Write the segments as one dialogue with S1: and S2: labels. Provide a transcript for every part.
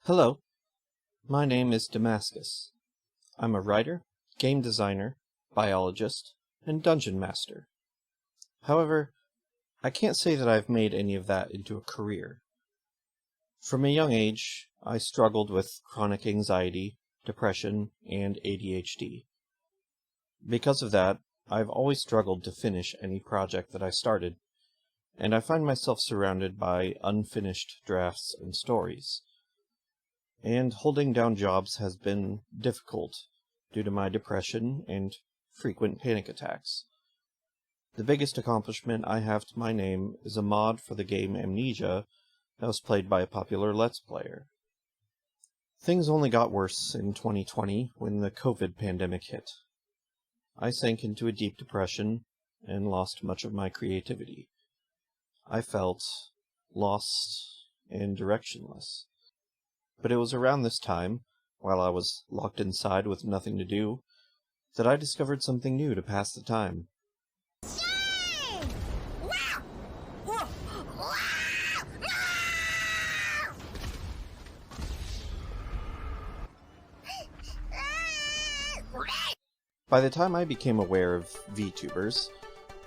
S1: Hello, my name is Damascus. I'm a writer, game designer, biologist, and dungeon master. However, I can't say that I've made any of that into a career. From a young age, I struggled with chronic anxiety, depression, and ADHD. Because of that, I've always struggled to finish any project that I started, and I find myself surrounded by unfinished drafts and stories. And holding down jobs has been difficult due to my depression and frequent panic attacks. The biggest accomplishment I have to my name is a mod for the game Amnesia that was played by a popular Let's Player. Things only got worse in 2020 when the COVID pandemic hit. I sank into a deep depression and lost much of my creativity. I felt lost and directionless. But it was around this time, while I was locked inside with nothing to do, that I discovered something new to pass the time. By the time I became aware of Vtubers,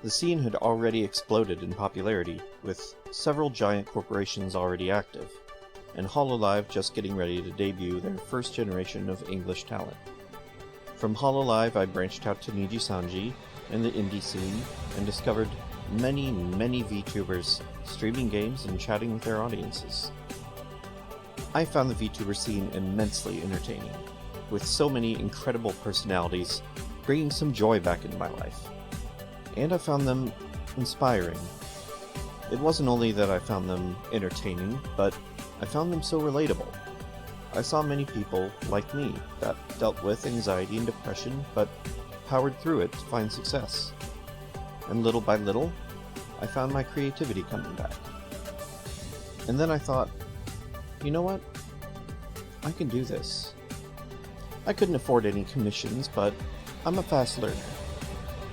S1: the scene had already exploded in popularity, with several giant corporations already active, and HoloLive just getting ready to debut their first generation of English talent. From HoloLive, I branched out to Niji-Sanji and the indie scene, and discovered many VTubers streaming games and chatting with their audiences. I found the VTuber scene immensely entertaining, with so many incredible personalities bringing some joy back into my life. And I found them inspiring. It wasn't only that I found them entertaining, but I found them so relatable. I saw many people, like me, that dealt with anxiety and depression, but powered through it to find success. And little by little, I found my creativity coming back. And then I thought, you know what? I can do this. I couldn't afford any commissions, but I'm a fast learner.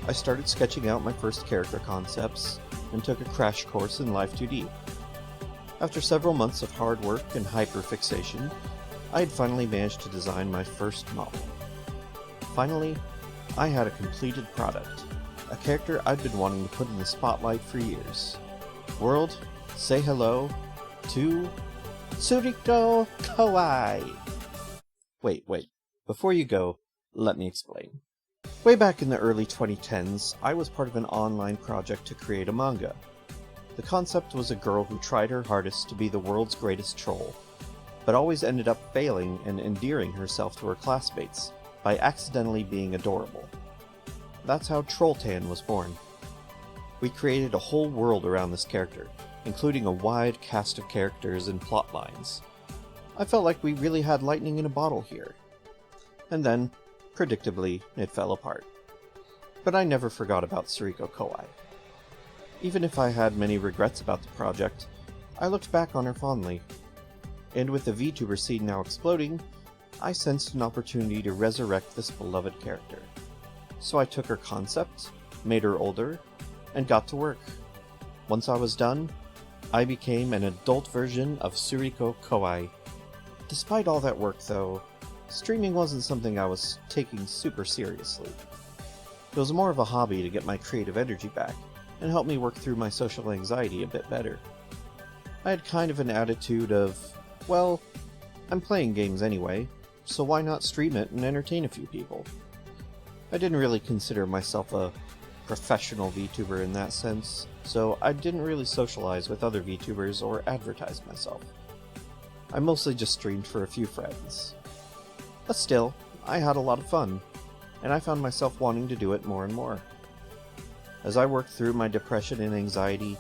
S1: I started sketching out my first character concepts, and took a crash course in Life 2D. After several months of hard work and hyperfixation, I had finally managed to design my first model. Finally, I had a completed product, a character I'd been wanting to put in the spotlight for years. World, say hello to Suriko Kawaii! Wait, before you go, let me explain. Way back in the early 2010s, I was part of an online project to create a manga. The concept was a girl who tried her hardest to be the world's greatest troll, but always ended up failing and endearing herself to her classmates by accidentally being adorable. That's how Trolltan was born. We created a whole world around this character, including a wide cast of characters and plot lines. I felt like we really had lightning in a bottle here. And then, predictably, it fell apart. But I never forgot about Suriko Kawaii. Even if I had many regrets about the project, I looked back on her fondly. And with the VTuber scene now exploding, I sensed an opportunity to resurrect this beloved character. So I took her concept, made her older, and got to work. Once I was done, I became an adult version of Suriko Kawaii. Despite all that work though, streaming wasn't something I was taking super seriously. It was more of a hobby to get my creative energy back, and help me work through my social anxiety a bit better. I had kind of an attitude of, well, I'm playing games anyway, so why not stream it and entertain a few people? I didn't really consider myself a professional VTuber in that sense, so I didn't really socialize with other VTubers or advertise myself. I mostly just streamed for a few friends. But still, I had a lot of fun, and I found myself wanting to do it more and more. As I worked through my depression and anxiety,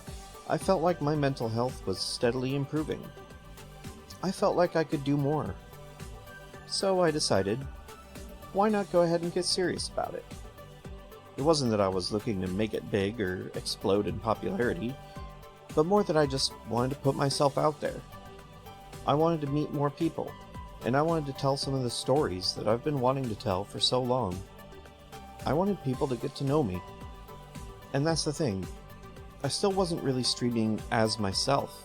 S1: I felt like my mental health was steadily improving. I felt like I could do more. So I decided, why not go ahead and get serious about it? It wasn't that I was looking to make it big or explode in popularity, but more that I just wanted to put myself out there. I wanted to meet more people, and I wanted to tell some of the stories that I've been wanting to tell for so long. I wanted people to get to know me. And that's the thing, I still wasn't really streaming as myself.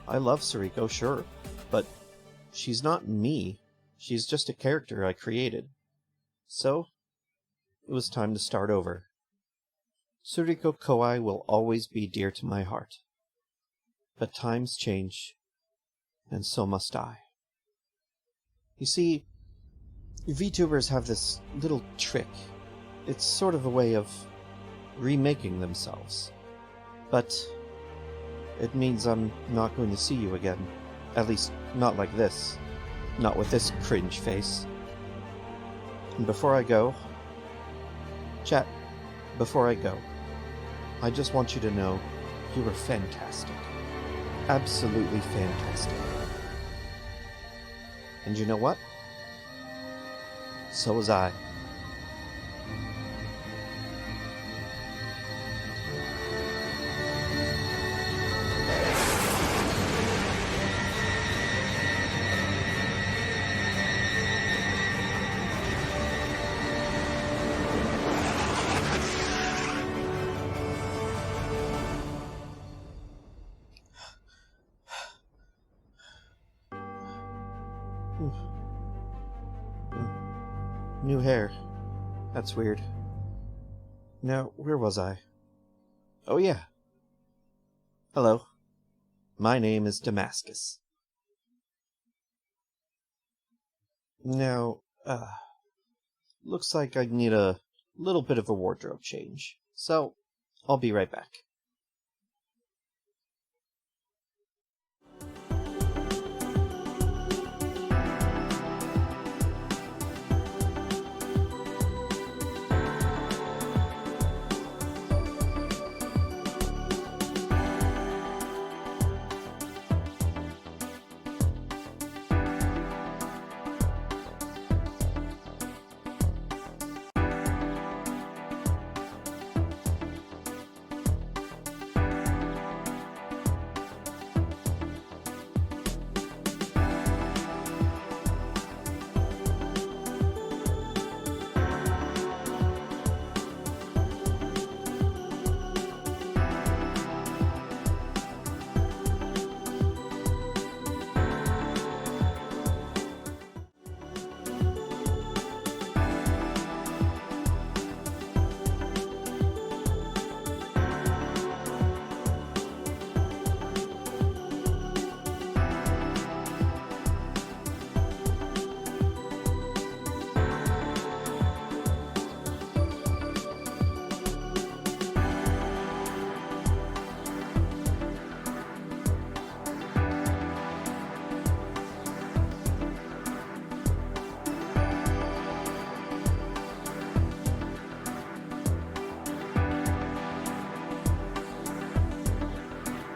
S1: I love Suriko, sure, but she's not me. She's just a character I created. So, it was time to start over. Suriko Kouai will always be dear to my heart. But times change, and so must I. You see, VTubers have this little trick. It's sort of a way of remaking themselves. But it means I'm not going to see you again. At least, not like this. Not with this cringe face. And before I go... Chat, before I go, I just want you to know you were fantastic. Absolutely fantastic. And you know what? So was I. New hair. That's weird. Now, where was I? Oh yeah. Hello. My name is Damascus. Now, looks like I need a little bit of a wardrobe change. So, I'll be right back.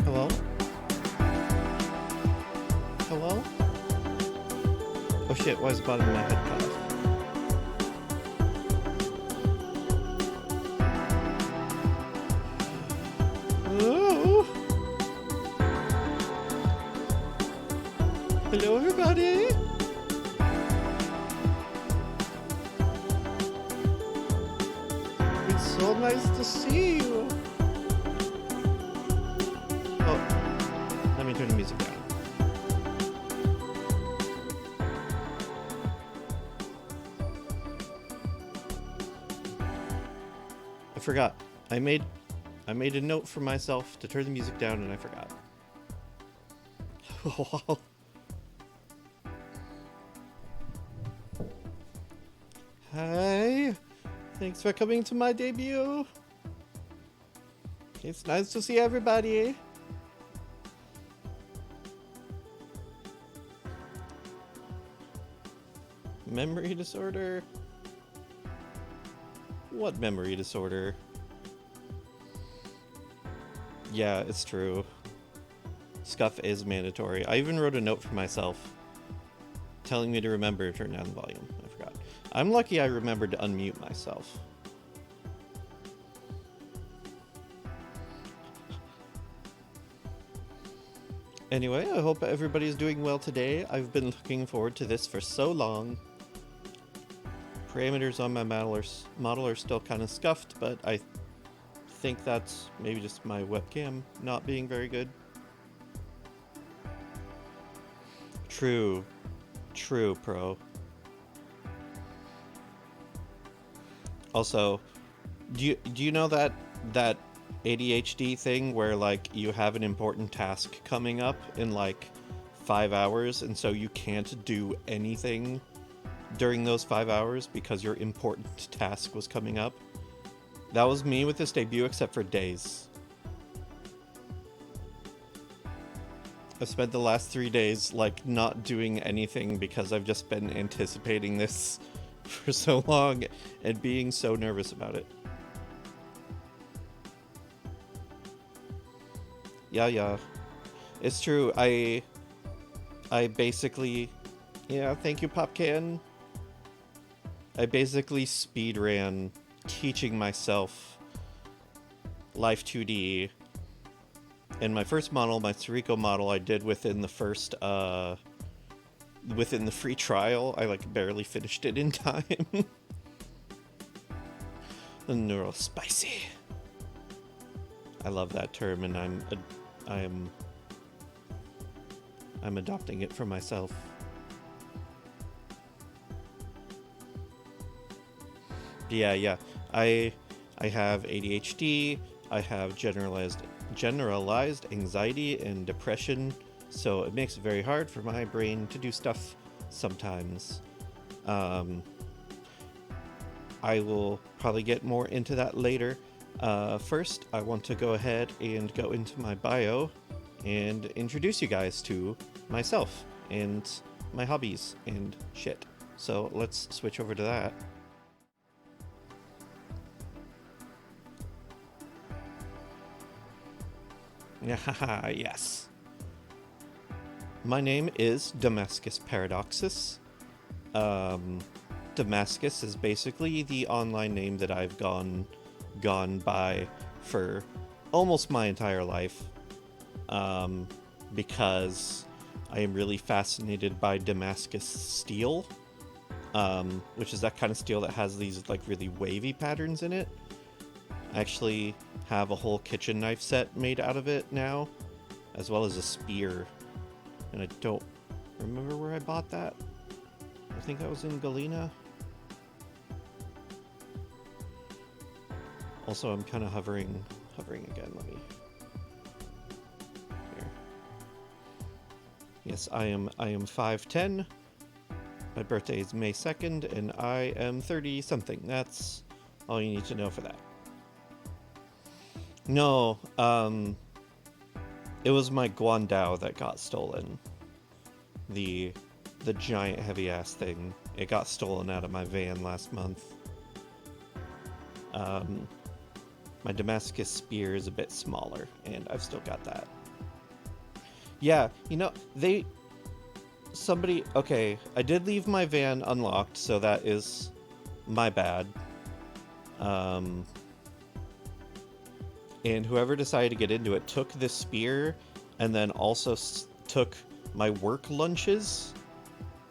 S1: Hello? Hello? Oh shit, why is the bottom of my head cut off? Oh. Hello everybody! It's so nice to see you! Oh, let me turn the music down. I forgot. I made a note for myself to turn the music down and I forgot. Hi. Thanks for coming to my debut. It's nice to see everybody. Memory disorder? What memory disorder? Yeah, it's true. Scuff is mandatory. I even wrote a note for myself telling me to remember to turn down the volume. I forgot. I'm lucky I remembered to unmute myself. Anyway, I hope everybody's doing well today. I've been looking forward to this for so long. Parameters on my model are still kind of scuffed, but I think that's maybe just my webcam not being very good. True. True, pro. Also, do you know that ADHD thing where like you have an important task coming up in like 5 hours, and so you can't do anything during those 5 hours because your important task was coming up? That was me with this debut, except for days. I've spent the last 3 days like not doing anything because I've just been anticipating this for so long and being so nervous about it. Yeah. It's true. I basically, yeah, thank you, Popcan. I basically speedran teaching myself Life 2D. And my first model, my Sariko model, I did within the first, within the free trial. I like barely finished it in time. The neural spicy. I love that term, and I'm adopting it for myself. Yeah. I have ADHD. I have generalized anxiety and depression, so it makes it very hard for my brain to do stuff sometimes. I will probably get more into that later. First, I want to go ahead and go into my bio and introduce you guys to myself and my hobbies and shit. So let's switch over to that. Yes. My name is Damascus Paradoxus. Damascus is basically the online name that I've gone by for almost my entire life, because I am really fascinated by Damascus steel, which is that kind of steel that has these like really wavy patterns in it. I actually have a whole kitchen knife set made out of it now, as well as a spear, and I don't remember where I bought that. I think that was in Galena. Also, I'm kind of hovering again. Let me. Here. Yes, I am 5'10". My birthday is May 2nd, and I am 30 something. That's all you need to know for that. No, it was my Guandao that got stolen. The giant heavy ass thing. It got stolen out of my van last month. My Damascus spear is a bit smaller, and I've still got that. Yeah, you know, okay, I did leave my van unlocked, so that is my bad. And whoever decided to get into it took this spear and then also took my work lunches,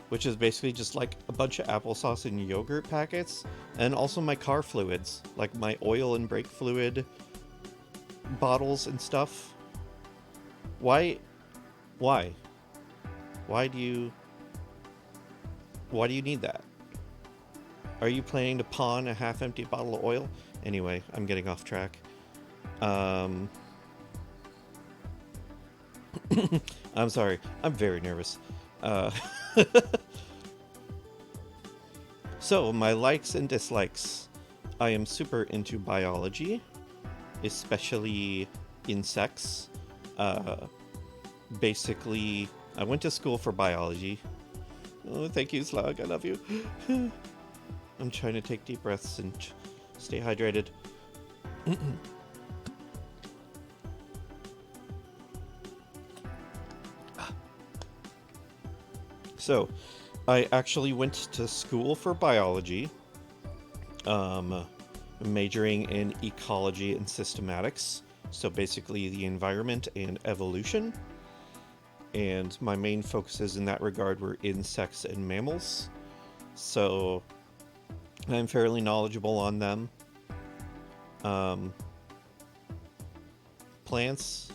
S1: which is basically just like a bunch of applesauce and yogurt packets, and also my car fluids, like my oil and brake fluid bottles and stuff. Why do you need that? Are you planning to pawn a half-empty bottle of oil? Anyway, I'm getting off track. I'm sorry. I'm very nervous. So, my likes and dislikes. I am super into biology, especially insects. Basically, I went to school for biology. Oh, thank you, Slug. I love you. I'm trying to take deep breaths and stay hydrated. So, I actually went to school for biology, majoring in ecology and systematics, so basically the environment and evolution. And my main focuses in that regard were insects and mammals, so I'm fairly knowledgeable on them. Plants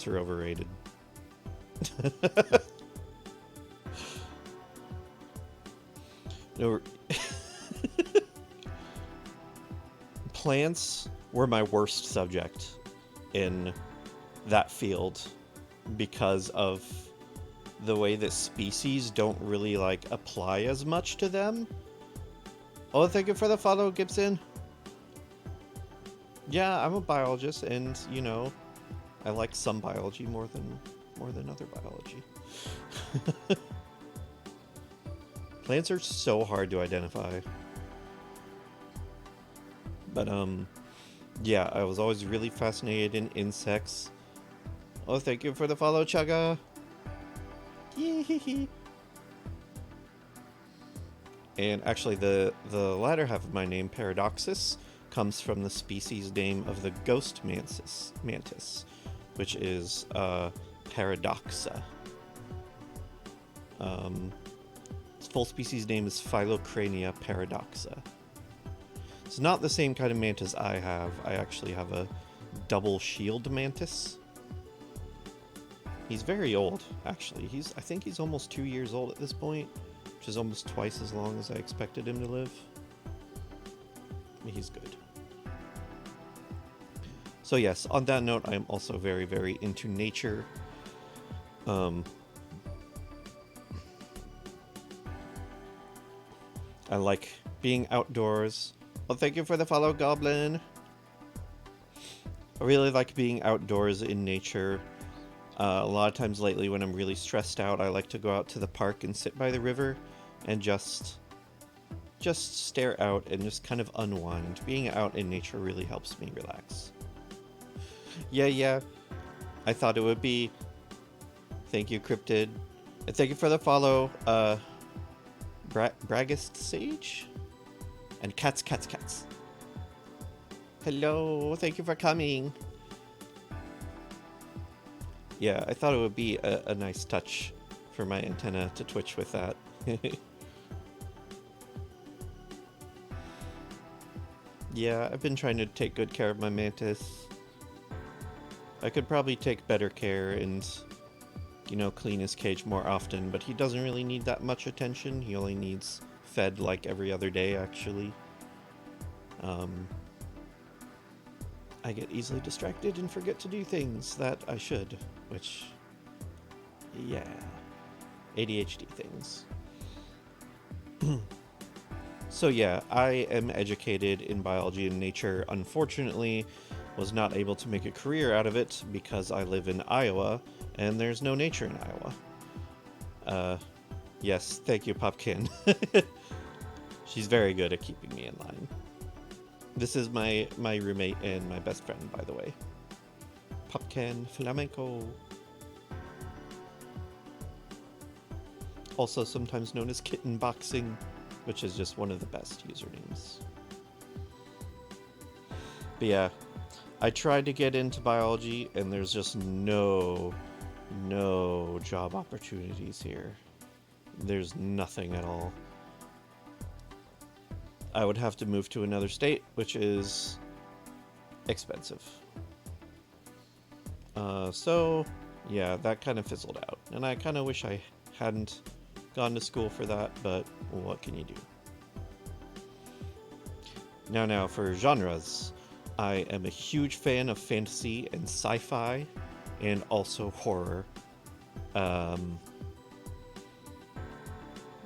S1: are overrated. Or plants were my worst subject in that field because of the way that species don't really, like, apply as much to them. Oh, thank you for the follow, Gibson. Yeah, I'm a biologist, and, you know, I like some biology more than other biology. Plants are so hard to identify. But, yeah, I was always really fascinated in insects. Oh, thank you for the follow, Chugga. And actually, the latter half of my name, Paradoxus, comes from the species name of the ghost mantis, which is Paradoxa. Its full species name is Phylocrania paradoxa. It's not the same kind of mantis I have. I actually have a double shield mantis. He's very old, actually. I think he's almost 2 years old at this point, which is almost twice as long as I expected him to live. He's good. So yes, on that note, I am also very, very into nature. I like being outdoors. Well, thank you for the follow, Goblin. I really like being outdoors in nature. A lot of times lately when I'm really stressed out, I like to go out to the park and sit by the river and just stare out and just kind of unwind. Being out in nature really helps me relax. Yeah. I thought it would be. Thank you, Cryptid. And thank you for the follow, Bragist Sage? And Cats. Hello, thank you for coming. Yeah, I thought it would be a nice touch for my antenna to twitch with that. Yeah, I've been trying to take good care of my mantis. I could probably take better care and, you know, clean his cage more often, but he doesn't really need that much attention. He only needs fed like every other day, actually. I get easily distracted and forget to do things that I should, which, yeah, ADHD things. So yeah, I am educated in biology and nature. Unfortunately, was not able to make a career out of it because I live in Iowa, and there's no nature in Iowa. Yes, thank you, Popkin. She's very good at keeping me in line. This is my roommate and my best friend, by the way. Popkin Flamenco. Also sometimes known as Kitten Boxing, which is just one of the best usernames. But yeah, I tried to get into biology, and there's just no job opportunities here. There's nothing at all. I would have to move to another state, which is expensive. So, yeah, that kind of fizzled out. And I kind of wish I hadn't gone to school for that, but what can you do? Now, for genres, I am a huge fan of fantasy and sci-fi, and also horror.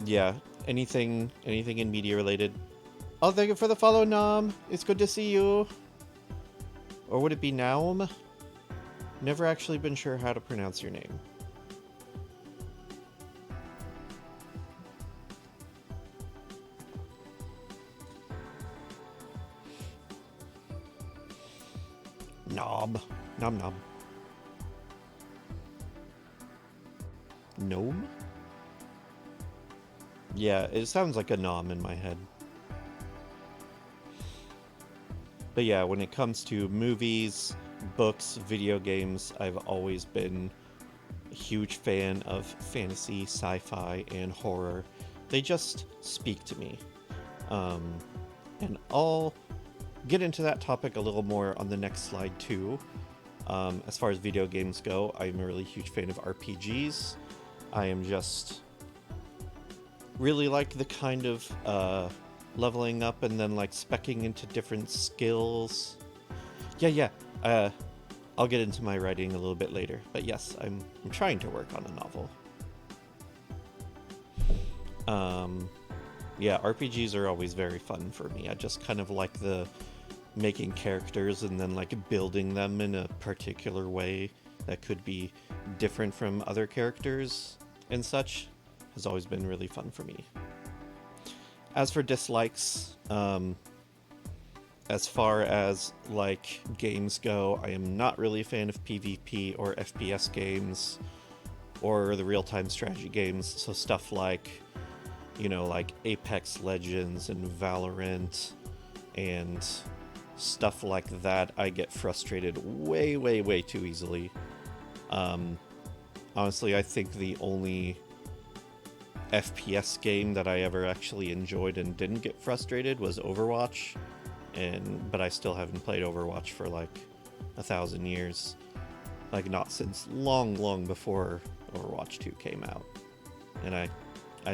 S1: Yeah, anything in media related. Oh, thank you for the follow, Nam. It's good to see you. Or would it be Naum? Never actually been sure how to pronounce your name. Nom. Nom. Gnome? Yeah, it sounds like a nom in my head. But yeah, when it comes to movies, books, video games, I've always been a huge fan of fantasy, sci-fi, and horror. They just speak to me. And I'll get into that topic a little more on the next slide too. As far as video games go, I'm a really huge fan of RPGs. I am just really like the kind of leveling up and then like speccing into different skills. Yeah. I'll get into my writing a little bit later, but yes, I'm trying to work on a novel. Yeah, RPGs are always very fun for me. I just kind of like the making characters and then like building them in a particular way that could be different from other characters and such has always been really fun for me. As for dislikes, as far as like games go, I am not really a fan of PvP or FPS games or the real-time strategy games. So stuff like, like Apex Legends and Valorant and stuff like that, I get frustrated way too easily. Honestly, I think the only FPS game that I ever actually enjoyed and didn't get frustrated was Overwatch, but I still haven't played Overwatch for like 1,000 years. Like not since long before Overwatch 2 came out. And I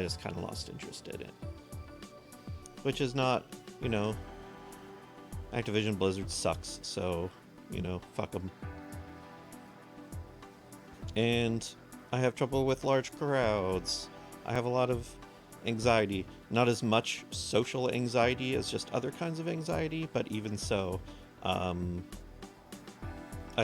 S1: just kind of lost interest in it. Which is not, Activision Blizzard sucks, so, fuck them. And I have trouble with large crowds. I have a lot of anxiety. Not as much social anxiety as just other kinds of anxiety, but even so, I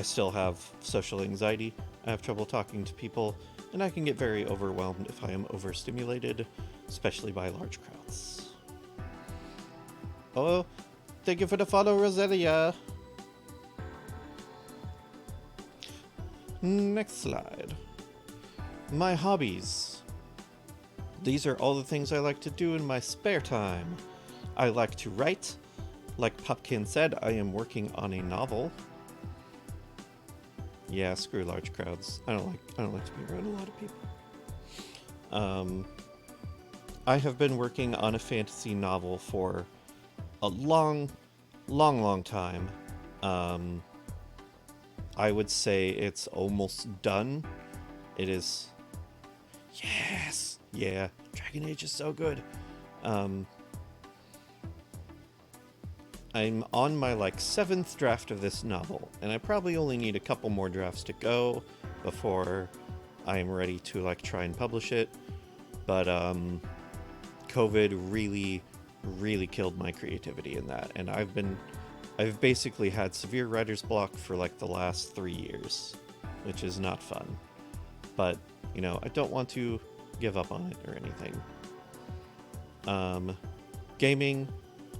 S1: still have social anxiety. I have trouble talking to people, and I can get very overwhelmed if I am overstimulated, especially by large crowds. Oh, thank you for the follow, Roselia. Next slide. My hobbies. These are all the things I like to do in my spare time. I like to write. Like Popkin said, I am working on a novel. Yeah, screw large crowds. I don't like to be around a lot of people. I have been working on a fantasy novel for a long time. I would say it's almost done. It is. Yes! Yeah, Dragon Age is so good. I'm on my 7th draft of this novel, and I probably only need a couple more drafts to go before I am ready to try and publish it. But COVID really killed my creativity in that, and I've basically had severe writer's block for the last 3 years, which is not fun. But I don't want to give up on it or anything. Gaming,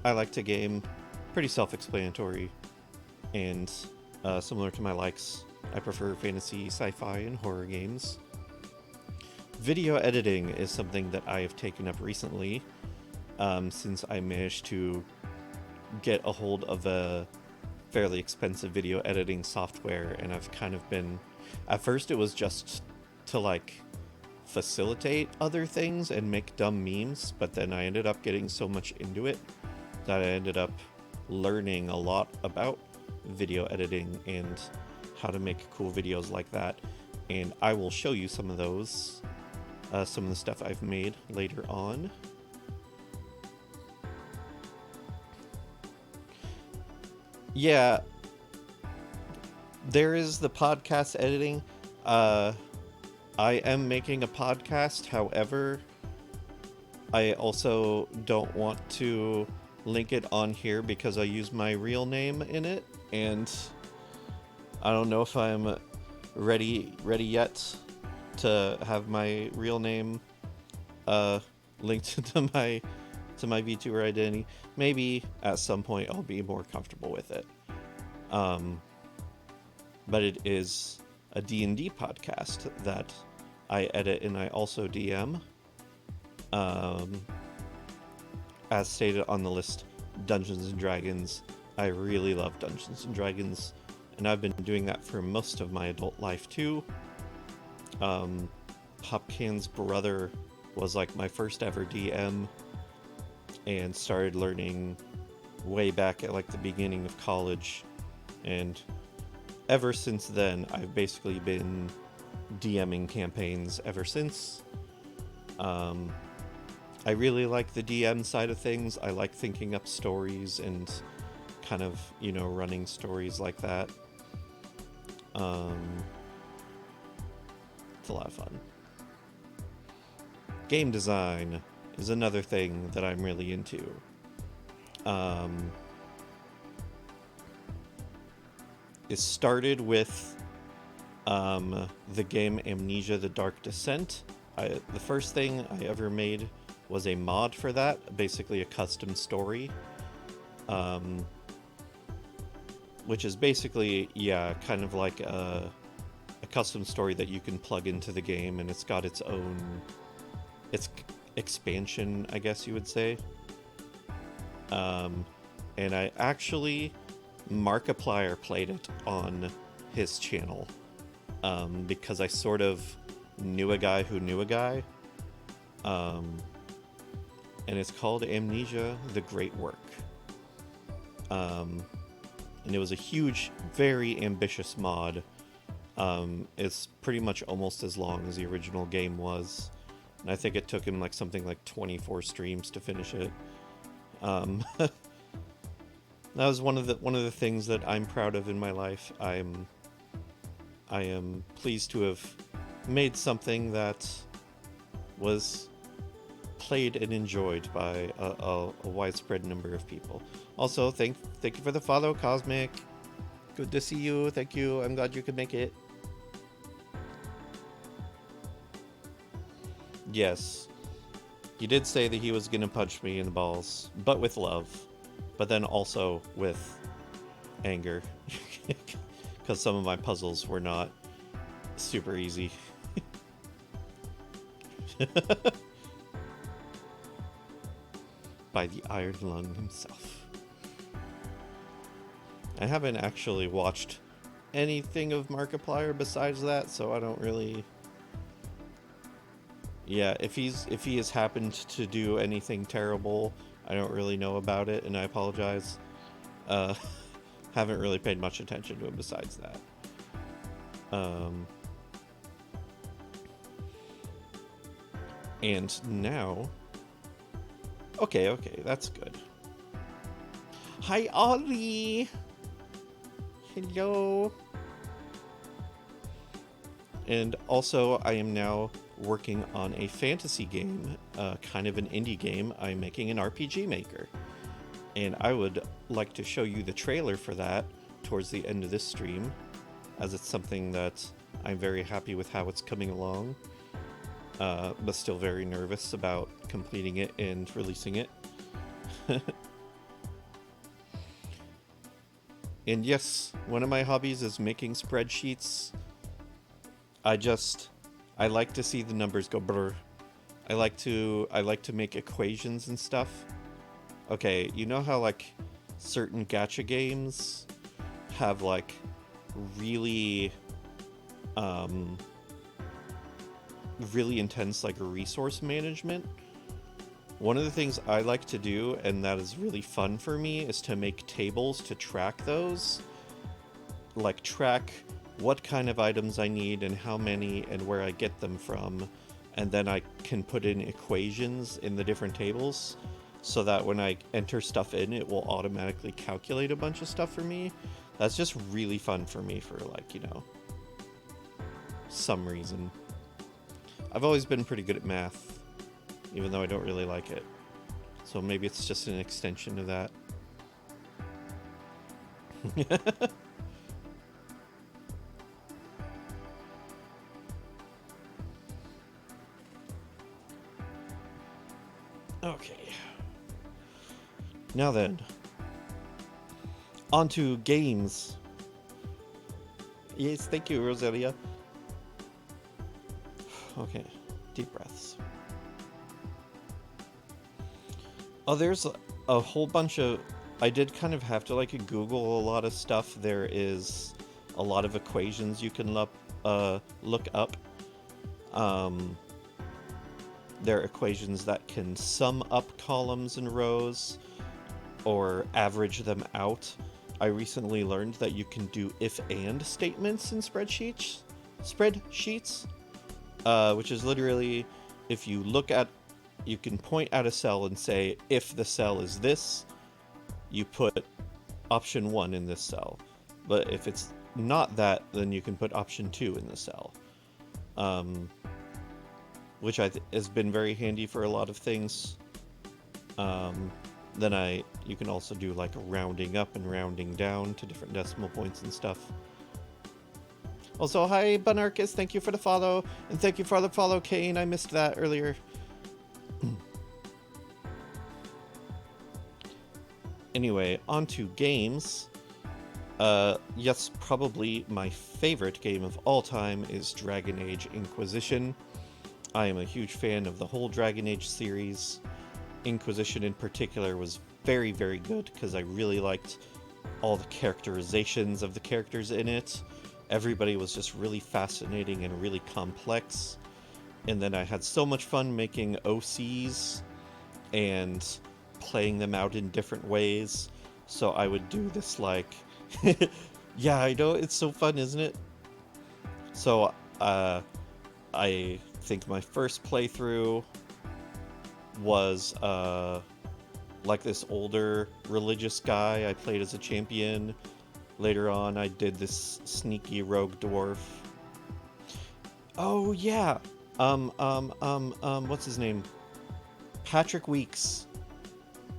S1: I like to game. Pretty self-explanatory, and similar to my likes, I prefer fantasy, sci-fi, and horror games. Video editing is something that I have taken up recently, since I managed to get a hold of a fairly expensive video editing software, and I've kind of been... At first it was just to facilitate other things and make dumb memes, but then I ended up getting so much into it that I ended up learning a lot about video editing and how to make cool videos like that, and I will show you some of those, some of the stuff I've made later on. Yeah, there is the podcast editing. I am making a podcast, however, I also don't want to link it on here because I use my real name in it, and I don't know if I'm ready yet to have my real name linked to my VTuber identity. Maybe at some point I'll be more comfortable with it. But it is a D&D podcast that I edit and I also DM. As stated on the list, Dungeons and Dragons. I really love Dungeons and Dragons, and I've been doing that for most of my adult life too. Hopkins' brother was my first ever DM, and started learning way back at the beginning of college, and ever since then I've basically been DMing campaigns ever since. I really like the DM side of things. I like thinking up stories and kind of, you know, running stories like that. It's a lot of fun. Game design is another thing that I'm really into. It started with the game Amnesia: The Dark Descent. The first thing I ever made was a mod for that, basically a custom story. Which is basically, yeah, kind of like a custom story that you can plug into the game, and it's got its own expansion, I guess you would say. And I actually, Markiplier played it on his channel, because I sort of knew a guy who knew a guy. And it's called Amnesia: The Great Work. And it was a huge, very ambitious mod. It's pretty much almost as long as the original game was, and I think it took him like something like 24 streams to finish it. That was one of the things that I'm proud of in my life. I am pleased to have made something that was played and enjoyed by a widespread number of people. Also, thank you for the follow, Cosmic. Good to see you. Thank you. I'm glad you could make it. Yes. He did say that he was going to punch me in the balls, but with love. But then also with anger. Because some of my puzzles were not super easy. By the Iron Lung himself. I haven't actually watched anything of Markiplier besides that, so I don't really... Yeah, if he has happened to do anything terrible, I don't really know about it, and I apologize. Haven't really paid much attention to him besides that. And now... Okay, that's good. Hi, Ollie! Hello! And also, I am now working on a fantasy game, kind of an indie game. I'm making an RPG Maker. And I would like to show you the trailer for that towards the end of this stream, as it's something that I'm very happy with how it's coming along, but still very nervous about completing it and releasing it. And yes, one of my hobbies is making spreadsheets. I like to see the numbers go brr. I like to make equations and stuff. Okay, you know how like certain gacha games have like really really intense like resource management? One of the things I like to do, and that is really fun for me, is to make tables to track those. Like track what kind of items I need and how many and where I get them from, and then I can put in equations in the different tables so that when I enter stuff in, it will automatically calculate a bunch of stuff for me. That's just really fun for me for like, you know, some reason. I've always been pretty good at math, even though I don't really like it. So maybe it's just an extension of that. Okay. Now then, on to games. Yes, thank you, Roselia. Okay, deep breaths. Oh, there's a whole bunch of... I did kind of have to like Google a lot of stuff. There is a lot of equations you can look up. There are equations that can sum up columns and rows or average them out. I recently learned that you can do if-and statements in spreadsheets, which is literally if you look at you can point at a cell and say, if the cell is this, you put option 1 in this cell. But if it's not that, then you can put option 2 in the cell. Which has been very handy for a lot of things. Then you can also do like rounding up and rounding down to different decimal points and stuff. Also, hi Bunarchus, thank you for the follow, and thank you for the follow, Kane. I missed that earlier. Anyway, on to games. Yes, probably my favorite game of all time is Dragon Age Inquisition. I am a huge fan of the whole Dragon Age series. Inquisition in particular was very, very good because I really liked all the characterizations of the characters in it. Everybody was just really fascinating and really complex. And then I had so much fun making OCs and playing them out in different ways. So I would do this like... yeah, I know, it's so fun, isn't it? So, I think my first playthrough was, like this older religious guy. I played as a champion. Later on, I did this sneaky rogue dwarf. Oh, yeah! What's his name? Patrick Weeks.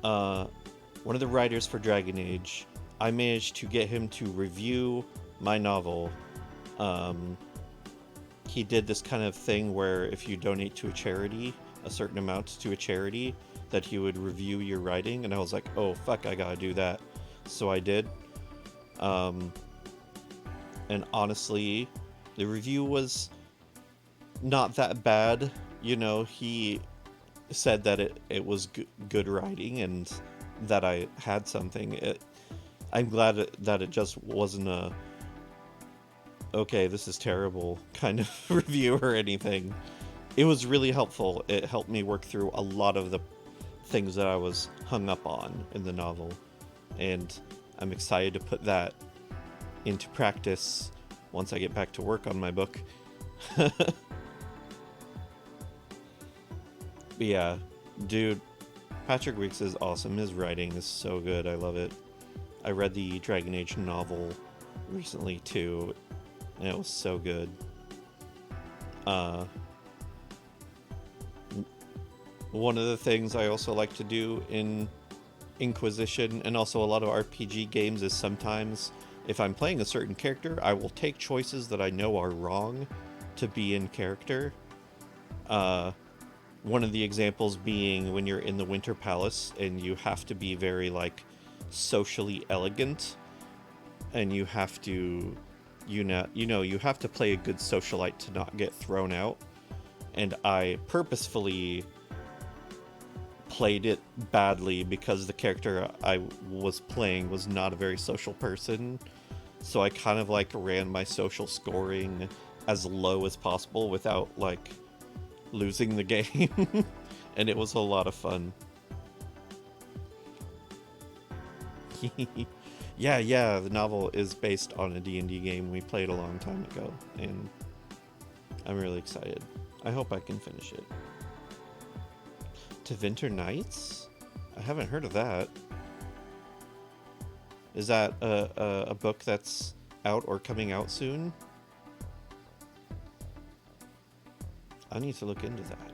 S1: One of the writers for Dragon Age. I managed to get him to review my novel. He did this kind of thing where if you donate to a charity, a certain amount to a charity, that he would review your writing, and I was like, oh fuck, I gotta do that. So I did. And honestly, the review was not that bad. You know, he said that it was good writing and that I had something. I'm glad that it just wasn't a, okay, this is terrible kind of review or anything. It was really helpful. It helped me work through a lot of the things that I was hung up on in the novel. And I'm excited to put that into practice once I get back to work on my book. But yeah, dude, Patrick Weeks is awesome. His writing is so good. I love it. I read the Dragon Age novel recently too, and it was so good. One of the things I also like to do in Inquisition, and also a lot of RPG games, is sometimes if I'm playing a certain character, I will take choices that I know are wrong to be in character. One of the examples being when you're in the Winter Palace and you have to be very like socially elegant, and you have to you have to play a good socialite to not get thrown out. And I purposefully played it badly because the character I was playing was not a very social person. So I kind of like ran my social scoring as low as possible without like losing the game. And it was a lot of fun. Yeah, the novel is based on a D&D game we played a long time ago, and I'm really excited. I hope I can finish it. To Winter Nights? I haven't heard of that. Is that a book that's out or coming out soon? I need to look into that.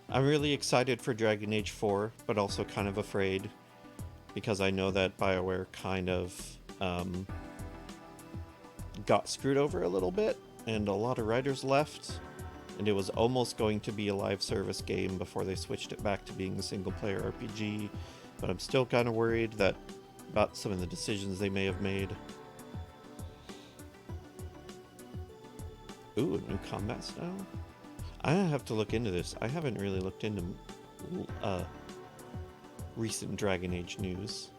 S1: I'm really excited for Dragon Age 4, but also kind of afraid, because I know that BioWare kind of got screwed over a little bit, and a lot of writers left, and it was almost going to be a live service game before they switched it back to being a single-player RPG, but I'm still kind of worried about some of the decisions they may have made. Ooh, a new combat style? I have to look into this. I haven't really looked into recent Dragon Age news.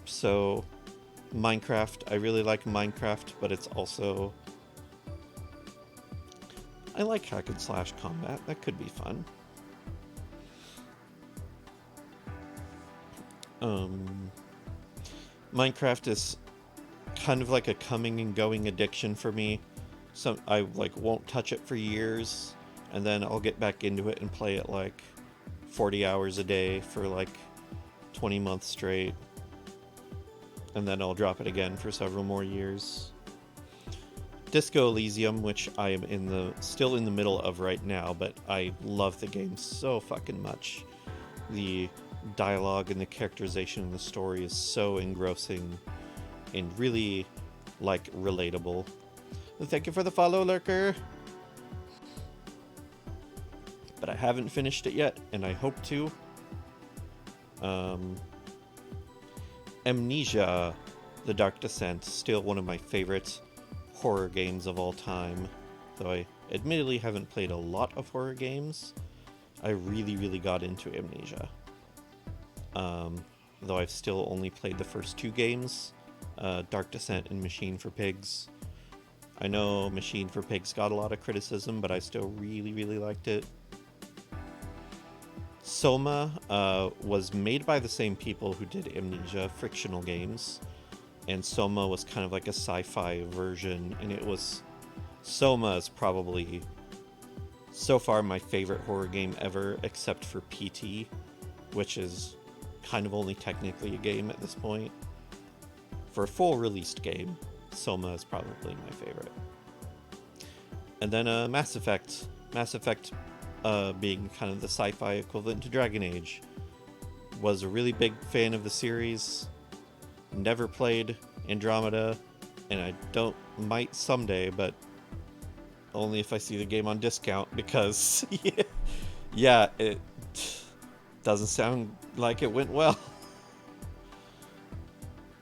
S1: So Minecraft, I really like Minecraft, but it's also, I like hack and slash combat. That could be fun. Minecraft is kind of like a coming and going addiction for me. I like won't touch it for years, and then I'll get back into it and play it like 40 hours a day for like 20 months straight, and then I'll drop it again for several more years. Disco Elysium, which I am still in the middle of right now, but I love the game so fucking much. The dialogue and the characterization and the story is so engrossing and really like relatable. Thank you for the follow, Lurker. But I haven't finished it yet, and I hope to. Amnesia: The Dark Descent, still one of my favorite horror games of all time. Though I admittedly haven't played a lot of horror games, I really got into Amnesia. Though I've still only played the first two games, Dark Descent and Machine for Pigs. I know Machine for Pigs got a lot of criticism, but I still really liked it. Soma was made by the same people who did Amnesia, Frictional Games, and Soma was kind of like a sci-fi version, and Soma is probably so far my favorite horror game ever, except for PT, which is kind of only technically a game at this point. For a full released game, Soma is probably my favorite. And then Mass Effect. Mass Effect, being kind of the sci-fi equivalent to Dragon Age, was a really big fan of the series. Never played Andromeda, and might someday, but only if I see the game on discount, because yeah, it doesn't sound like it went well.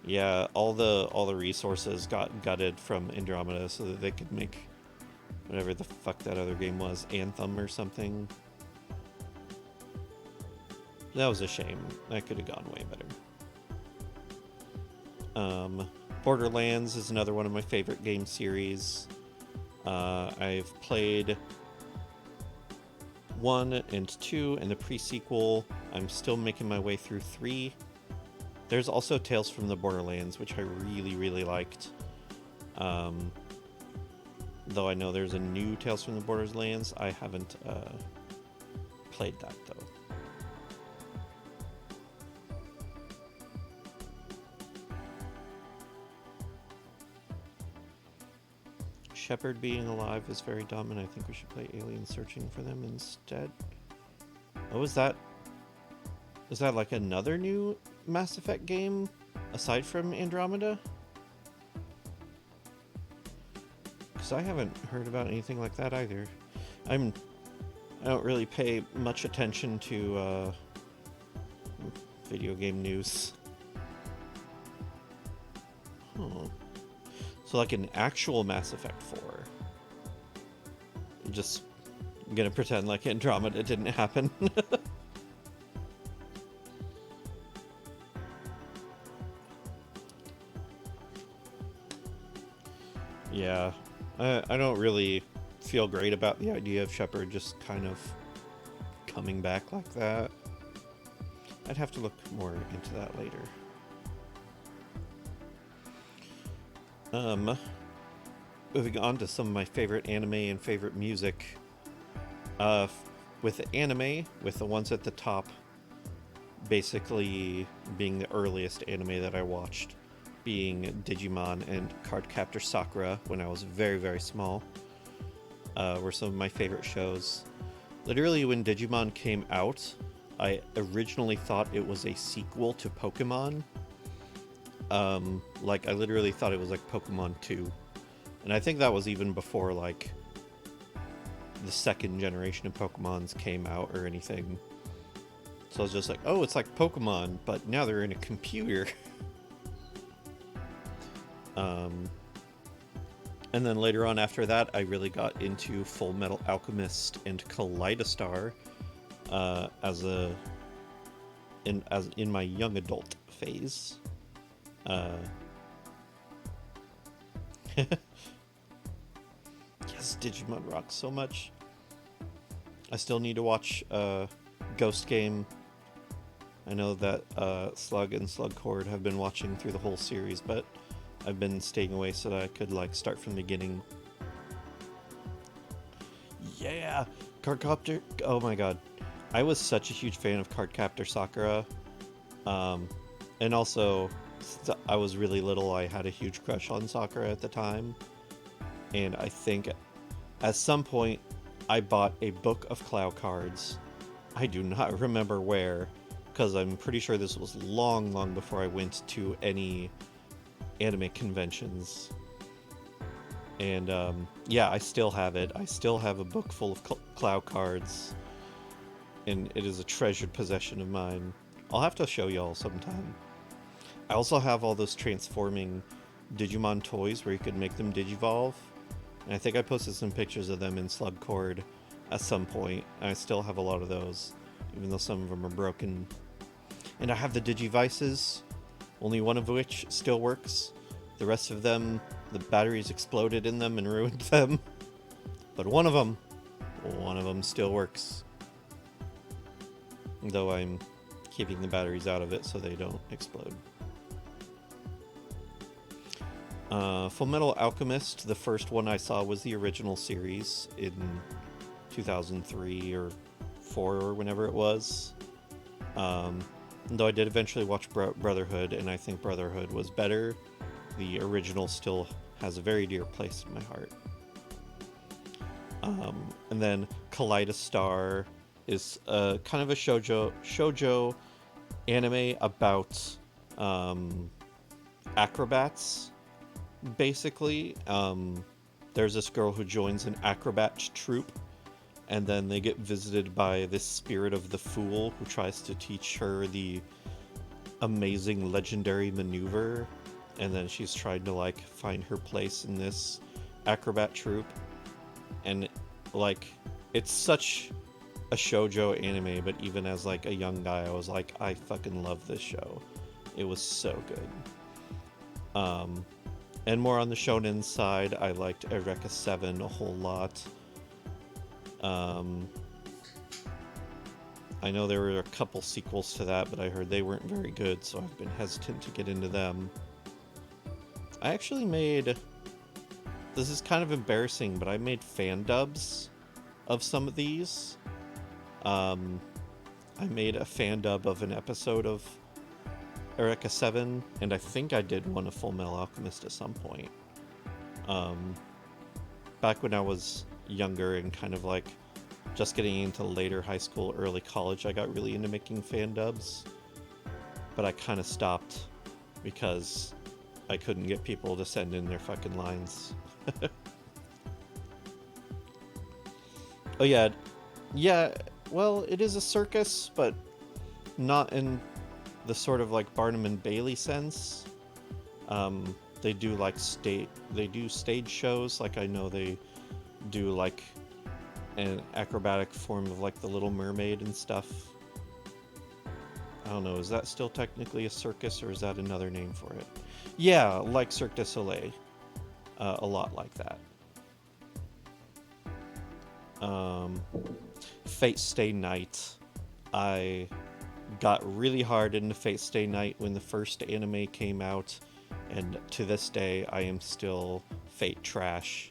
S1: Yeah, all the resources got gutted from Andromeda so that they could make whatever the fuck that other game was, Anthem or something. That was a shame. That could have gone way better. Borderlands is another one of my favorite game series. I've played 1 and 2 and the pre-sequel. I'm still making my way through 3. There's also Tales from the Borderlands, which I really liked. Though I know there's a new Tales from the Borderlands, I haven't played that though. Shepard being alive is very dumb, and I think we should play Alien Searching for Them instead. Oh, is that like another new Mass Effect game aside from Andromeda? Because I haven't heard about anything like that either. I don't really pay much attention to video game news. So like an actual Mass Effect 4. I'm just gonna pretend like Andromeda didn't happen. Yeah, I don't really feel great about the idea of Shepard just kind of coming back like that. I'd have to look more into that later. Moving on to some of my favorite anime and favorite music. With the anime, with the ones at the top basically being the earliest anime that I watched, being Digimon and Cardcaptor Sakura when I was very small, were some of my favorite shows. Literally, when Digimon came out, I originally thought it was a sequel to Pokemon. Like, I literally thought it was like Pokemon 2. And I think that was even before, like, the second generation of Pokemons came out or anything. So I was just like, oh, it's like Pokemon, but now they're in a computer. And then later on after that, I really got into Full Metal Alchemist and Kaleidostar in my young adult phase. Yes, Digimon rocks so much. I still need to watch Ghost Game. I know that Slug and Slugcord have been watching through the whole series, but I've been staying away so that I could like start from the beginning. yeah! Cardcaptor, oh my god. I was such a huge fan of Cardcaptor Sakura. And also, I was really little, I had a huge crush on Sakura at the time. And I think at some point, I bought a book of Clow cards. I do not remember where, because I'm pretty sure this was long, long before I went to any anime conventions. And yeah, I still have it. I still have a book full of Clow cards, and it is a treasured possession of mine. I'll have to show y'all sometime. I also have all those transforming Digimon toys where you could make them Digivolve. And I think I posted some pictures of them in Slugcord at some point. I still have a lot of those, even though some of them are broken. And I have the Digivices, only one of which still works. The rest of them, the batteries exploded in them and ruined them. But one of them still works. Though I'm keeping the batteries out of it so they don't explode. Fullmetal Alchemist, the first one I saw was the original series in 2003 or 4 or whenever it was. Though I did eventually watch Brotherhood, and I think Brotherhood was better. The original still has a very dear place in my heart. And then Kaleidostar is kind of a shoujo anime about acrobats, basically. There's this girl who joins an acrobat troupe, and then they get visited by this spirit of the fool who tries to teach her the amazing legendary maneuver, and then she's trying to like find her place in this acrobat troupe. And like, it's such a shoujo anime, but even as like a young guy, I was like, I fucking love this show. It was so good. And more on the shonen side, I liked Eureka 7 a whole lot. I know there were a couple sequels to that, but I heard they weren't very good, so I've been hesitant to get into them. I actually made... This is kind of embarrassing, but I made fan dubs of some of these. I made a fan dub of an episode of Eureka 7, and I think I did one of Fullmetal Alchemist at some point. Back when I was younger and kind of like just getting into later high school, early college, I got really into making fan dubs. But I kind of stopped because I couldn't get people to send in their fucking lines. Oh yeah. Yeah, well, it is a circus, but not in the sort of like Barnum and Bailey sense. They do like stage shows, like I know they do like an acrobatic form of like the Little Mermaid and stuff. I don't know, is that still technically a circus, or is that another name for it? Yeah, like Cirque du Soleil. A lot like that. Fate Stay Night. I got really hard into Fate Stay Night when the first anime came out, and to this day I am still Fate trash.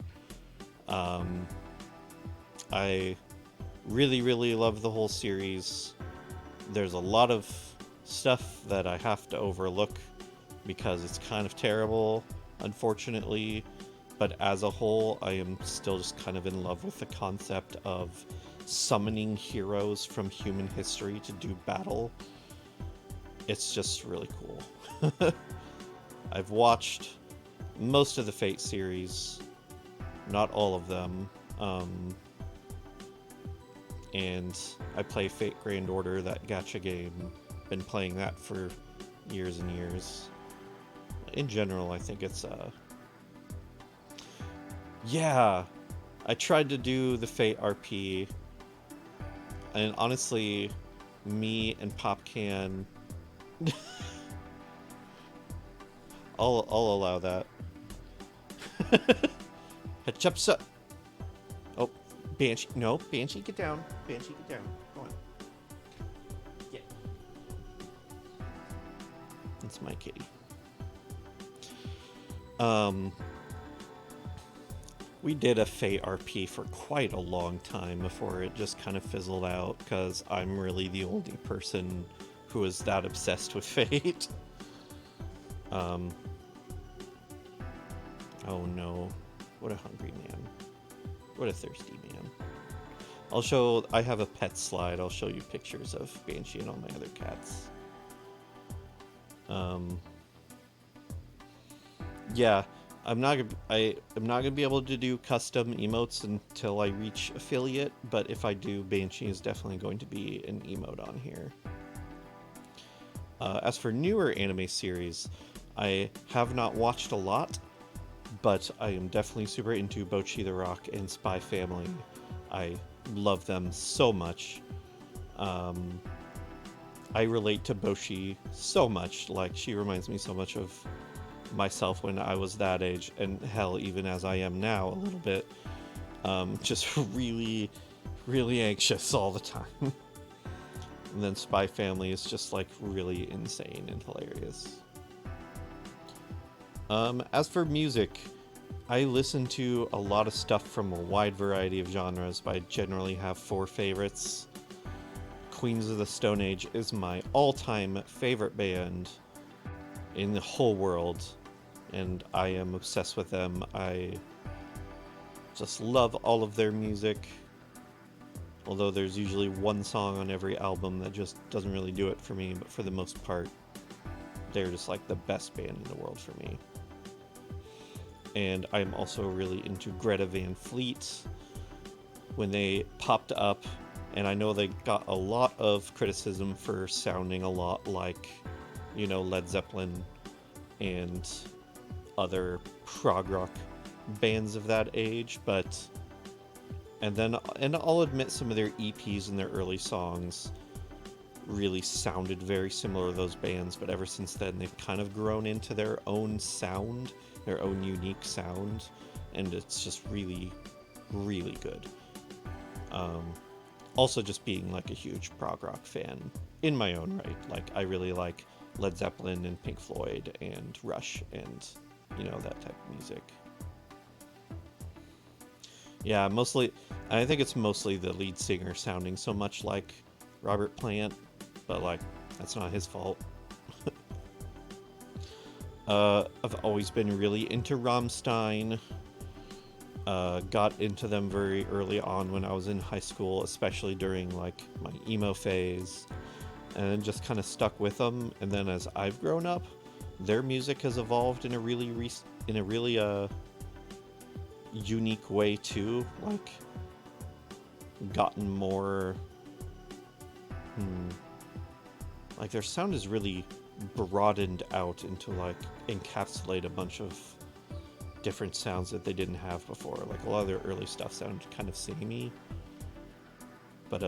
S1: I really, really love the whole series. There's a lot of stuff that I have to overlook because it's kind of terrible, unfortunately. But as a whole, I am still just kind of in love with the concept of summoning heroes from human history to do battle. It's just really cool. I've watched most of the Fate series, not all of them. And I play Fate Grand Order, that gacha game. Been playing that for years and years. In general, I think it's yeah, I tried to do the Fate RP, and honestly, me and Popcan, I'll allow that. Hatchupsa. Oh, Banshee. No, Banshee, get down. Banshee, get down. Go on. Yeah. It's my kitty. We did a Fate RP for quite a long time before it just kind of fizzled out, because I'm really the only person who is that obsessed with Fate. Oh no. What a hungry man. What a thirsty man. I have a pet slide. I'll show you pictures of Banshee and all my other cats. Yeah, I'm not gonna be able to do custom emotes until I reach affiliate, but if I do, Banshee is definitely going to be an emote on here. As for newer anime series, I have not watched a lot, but I am definitely super into Bocchi the Rock and Spy Family. I love them so much. I relate to Bocchi so much, like she reminds me so much of myself when I was that age, and hell, even as I am now a little bit. Just really, really anxious all the time. And then Spy Family is just like really insane and hilarious. As for music, I listen to a lot of stuff from a wide variety of genres, but I generally have 4 favorites. Queens of the Stone Age is my all-time favorite band in the whole world, and I am obsessed with them. I just love all of their music, although there's usually one song on every album that just doesn't really do it for me, but for the most part, they're just like the best band in the world for me. And I'm also really into Greta Van Fleet. When they popped up, and I know they got a lot of criticism for sounding a lot like, you know, Led Zeppelin and other prog rock bands of that age, and I'll admit some of their EPs and their early songs really sounded very similar to those bands, but ever since then they've kind of grown into their own sound, their own unique sound, and it's just really, really good. Also just being like a huge prog rock fan in my own right. Like I really like Led Zeppelin and Pink Floyd and Rush and, you know, that type of music. Yeah, I think it's mostly the lead singer sounding so much like Robert Plant, but like, that's not his fault. I've always been really into Rammstein. Got into them very early on when I was in high school, especially during like my emo phase, and then just kind of stuck with them. And then as I've grown up, their music has evolved in a really unique way too. Like, gotten more. Like their sound is really broadened out into like encapsulate a bunch of different sounds that they didn't have before. Like a lot of their early stuff sounded kind of samey, but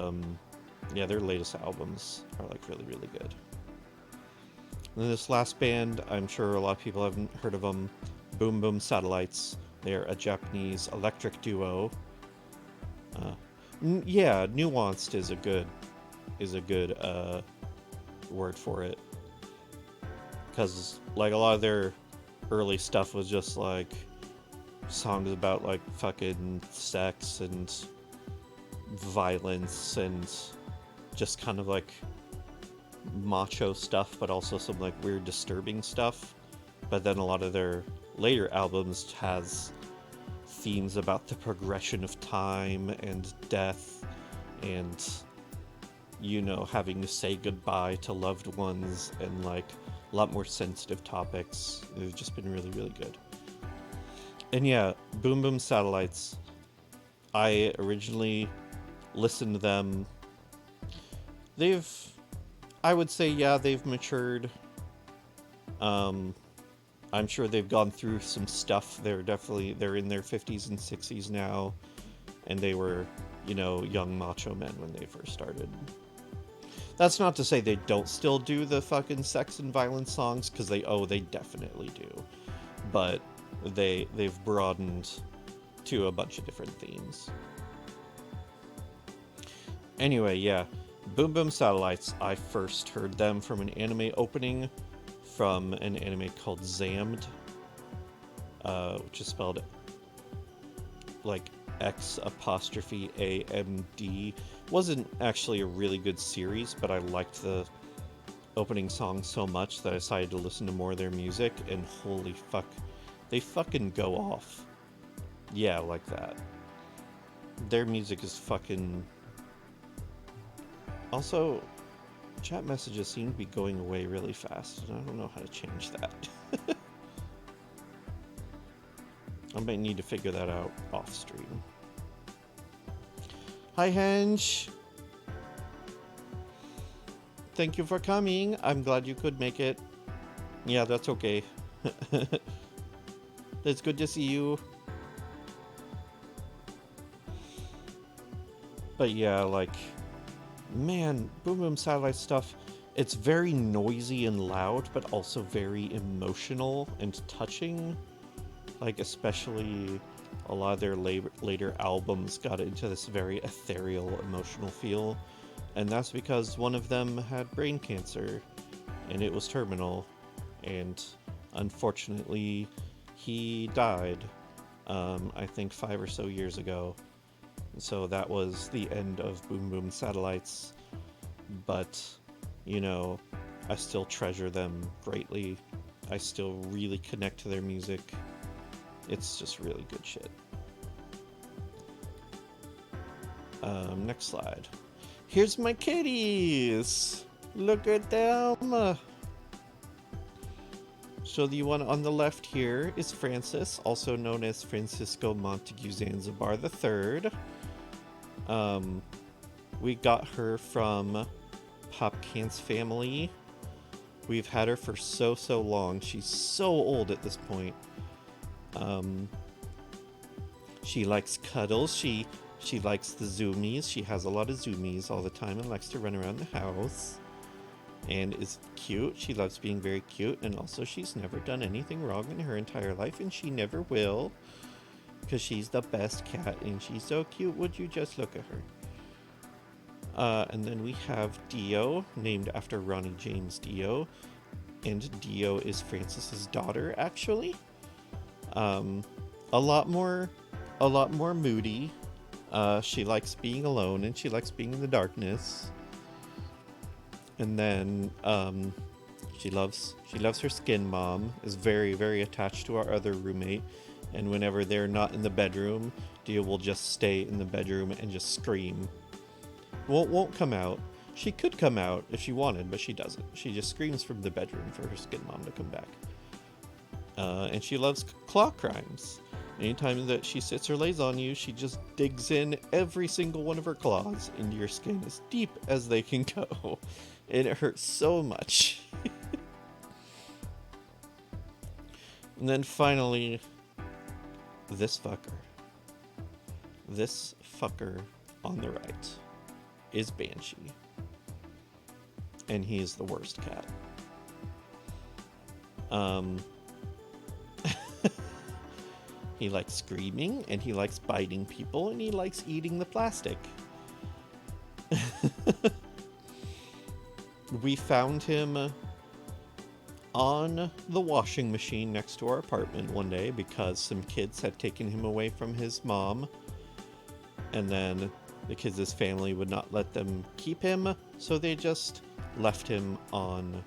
S1: yeah, their latest albums are like really, really good. And then this last band, I'm sure a lot of people haven't heard of them, Boom Boom Satellites. They're a Japanese electric duo. Yeah, nuanced is a good word for it, because like a lot of their early stuff was just like songs about like fucking sex and violence and just kind of like macho stuff, but also some like weird disturbing stuff. But then a lot of their later albums has themes about the progression of time and death and, you know, having to say goodbye to loved ones and like a lot more sensitive topics. They've just been really, really good. And yeah, Boom Boom Satellites, I originally listened to them. I would say, yeah, they've matured. I'm sure they've gone through some stuff. They're in their 50s and 60s now, and they were, you know, young macho men when they first started. That's not to say they don't still do the fucking sex and violence songs, because they definitely do. But they've broadened to a bunch of different themes. Anyway, yeah, Boom Boom Satellites, I first heard them from an anime opening from an anime called Zammed, which is spelled like X''AMD wasn't actually a really good series, but I liked the opening song so much that I decided to listen to more of their music, and holy fuck, they fucking go off. Yeah, like that. Their music is fucking... Also, chat messages seem to be going away really fast, and I don't know how to change that. I might need to figure that out off stream. Hi, Hench! Thank you for coming. I'm glad you could make it. Yeah, that's okay. It's good to see you. But yeah, like, man, Boom Boom Satellite stuff, it's very noisy and loud, but also very emotional and touching. Like, especially a lot of their later albums got into this very ethereal, emotional feel. And that's because one of them had brain cancer, and it was terminal. And unfortunately, he died, I think 5 or so years ago. So that was the end of Boom Boom Satellites. But, you know, I still treasure them greatly. I still really connect to their music. It's just really good shit. Next slide. Here's my kitties! Look at them! So the one on the left here is Francis, also known as Francisco Montague Zanzibar III. We got her from Popcan's family. We've had her for so long. She's so old at this point. She likes cuddles. She likes the zoomies. She has a lot of zoomies all the time and likes to run around the house. And is cute. She loves being very cute. And also she's never done anything wrong in her entire life, and she never will. Because she's the best cat and she's so cute. Would you just look at her? And then we have Dio, named after Ronnie James Dio. And Dio is Francis's daughter, actually. A lot more moody. She likes being alone and she likes being in the darkness. And then she loves her skin mom, is very attached to our other roommate, and whenever they're not in the bedroom, Dio will just stay in the bedroom and just scream. Won't come out. She could come out if she wanted, but she doesn't. She just screams from the bedroom for her skin mom to come back. And she loves claw crimes. Anytime that she sits or lays on you, she just digs in every single one of her claws into your skin as deep as they can go. And it hurts so much. And then finally, this fucker. This fucker on the right is Banshee. And he is the worst cat. He likes screaming, and he likes biting people, and he likes eating the plastic. We found him on the washing machine next to our apartment one day because some kids had taken him away from his mom, and then the kids' family would not let them keep him, so they just left him on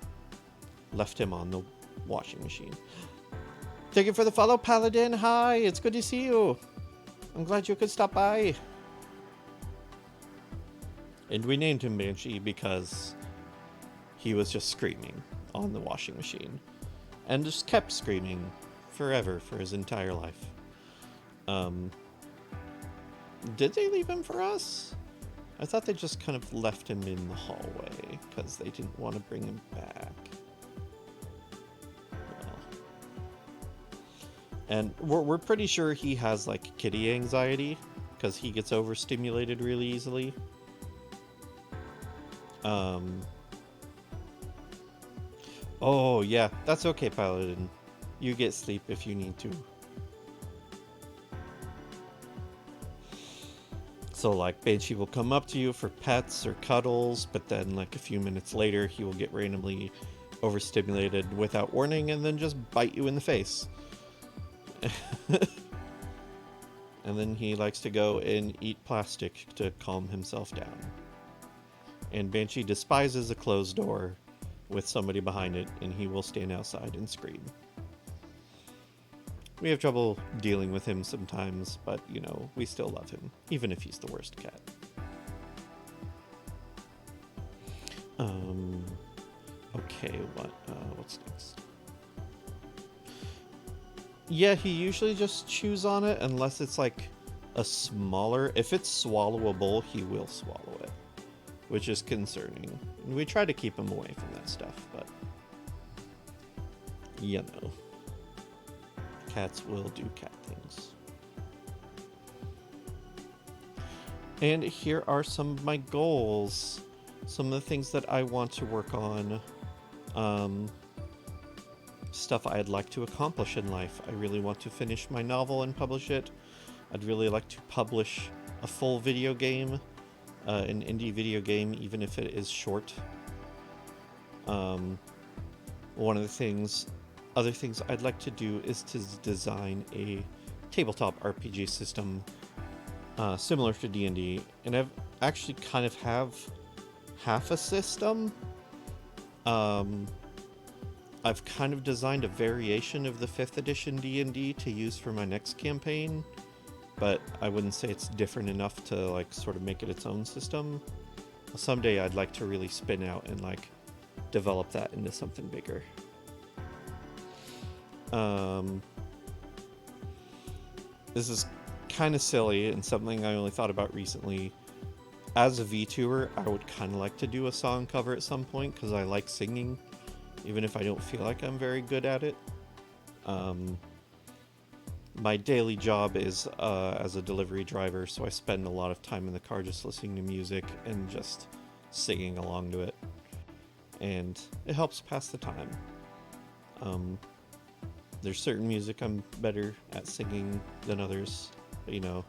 S1: the washing machine. Thank you for the follow, Paladin. Hi, it's good to see you. I'm glad you could stop by. And we named him Banshee because he was just screaming on the washing machine. And just kept screaming forever for his entire life. Did they leave him for us? I thought they just kind of left him in the hallway because they didn't want to bring him back. And we're pretty sure he has, like, kitty anxiety, because he gets overstimulated really easily. Oh, yeah, that's okay, Paladin. You get sleep if you need to. So, like, Banshee will come up to you for pets or cuddles, but then, like, a few minutes later, he will get randomly overstimulated without warning and then just bite you in the face. And and then he likes to go and eat plastic to calm himself down. And Banshee despises a closed door with somebody behind it, and he will stand outside and scream. We have trouble dealing with him sometimes, but, you know, we still love him, even if he's the worst cat. Okay, what's next? Yeah, he usually just chews on it unless it's like a smaller... If it's swallowable, he will swallow it, which is concerning. And we try to keep him away from that stuff, but... you know. Cats will do cat things. And here are some of my goals. Some of the things that I want to work on. Stuff I'd like to accomplish in life. I really want to finish my novel and publish it. I'd really like to publish a full video game, an indie video game, even if it is short. One of the other things I'd like to do is to design a tabletop RPG system similar to D&D, and I've actually kind of have half a system. I've kind of designed a variation of the 5th edition D&D to use for my next campaign, but I wouldn't say it's different enough to like sort of make it its own system. Someday I'd like to really spin out and like develop that into something bigger. This is kind of silly and something I only thought about recently. As a VTuber, I would kind of like to do a song cover at some point because I like singing, even if I don't feel like I'm very good at it. My daily job is as a delivery driver, so I spend a lot of time in the car just listening to music and just singing along to it. And it helps pass the time. There's certain music I'm better at singing than others, but, you know.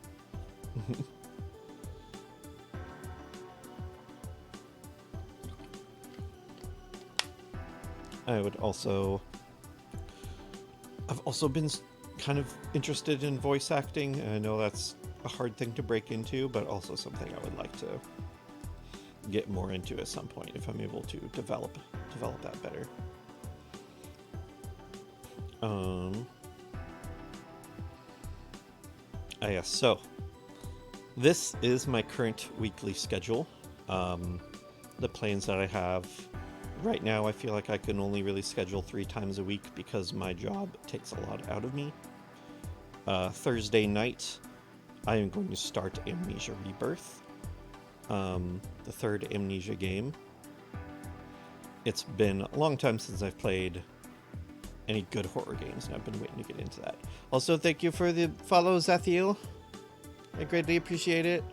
S1: I've also been kind of interested in voice acting, and I know that's a hard thing to break into, but also something I would like to get more into at some point if I'm able to develop that better. Yes, so this is my current weekly schedule. The plans that I have right now, I feel like I can only really schedule 3 times a week because my job takes a lot out of me. Thursday night, I am going to start Amnesia Rebirth, the 3rd Amnesia game. It's been a long time since I've played any good horror games, and I've been waiting to get into that. Also, thank you for the follow, Zathiel. I greatly appreciate it.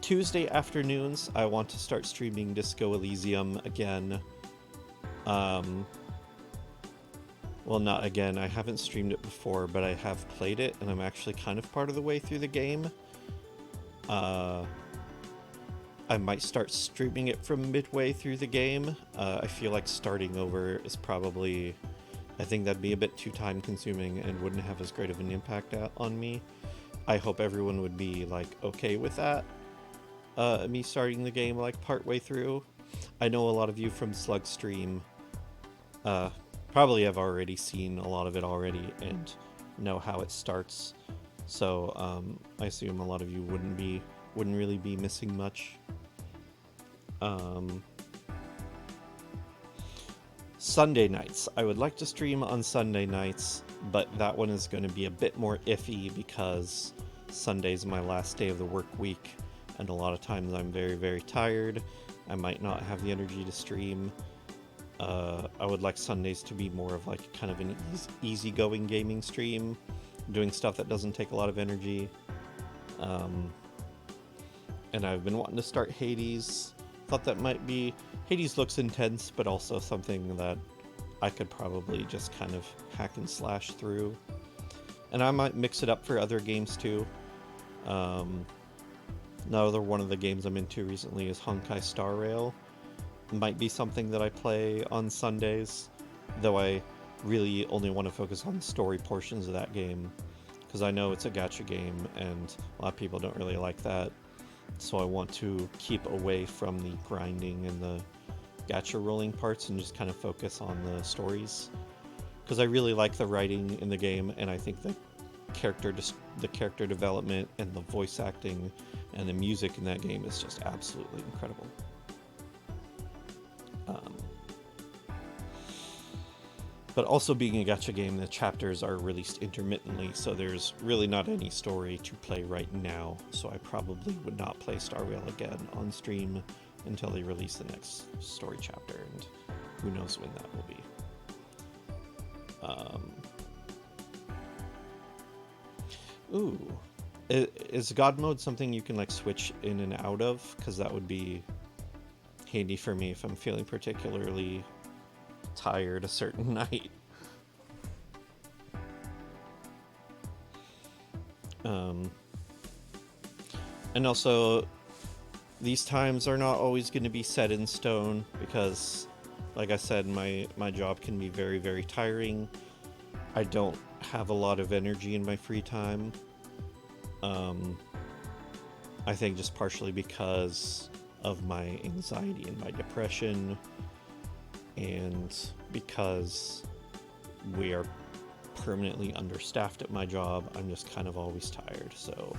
S1: Tuesday afternoons, I want to start streaming Disco Elysium again. Well, not again. I haven't streamed it before, but I have played it, and I'm actually kind of part of the way through the game. I might start streaming it from midway through the game. I feel like starting over is probably... I think that'd be a bit too time-consuming and wouldn't have as great of an impact on me. I hope everyone would be, like, okay with that. Me starting the game, like, partway through. I know a lot of you from Slugstream probably have already seen a lot of it already and know how it starts. So, I assume a lot of you wouldn't really be missing much. Sunday nights. I would like to stream on Sunday nights, but that one is going to be a bit more iffy because Sunday's my last day of the work week, and a lot of times I'm very, very tired. I might not have the energy to stream. I would like Sundays to be more of like kind of an easygoing gaming stream, doing stuff that doesn't take a lot of energy. And I've been wanting to start Hades. Thought that might be... Hades looks intense, but also something that I could probably just kind of hack and slash through. And I might mix it up for other games too. Another one of the games I'm into recently is Honkai Star Rail. Might be something that I play on Sundays, though I really only want to focus on the story portions of that game, because I know it's a gacha game and a lot of people don't really like that. So I want to keep away from the grinding and the gacha rolling parts and just kind of focus on the stories, because I really like the writing in the game, and I think the character development and the voice acting and the music in that game is just absolutely incredible. But also, being a gacha game, the chapters are released intermittently, so there's really not any story to play right now, so I probably would not play Star Rail again on stream until they release the next story chapter, and who knows when that will be. Ooh. Is God mode something you can like switch in and out of? Because that would be handy for me if I'm feeling particularly tired a certain night. And also, these times are not always going to be set in stone, because, like I said, my job can be very, very tiring. I don't have a lot of energy in my free time. I think just partially because of my anxiety and my depression, and because we are permanently understaffed at my job, I'm just kind of always tired. So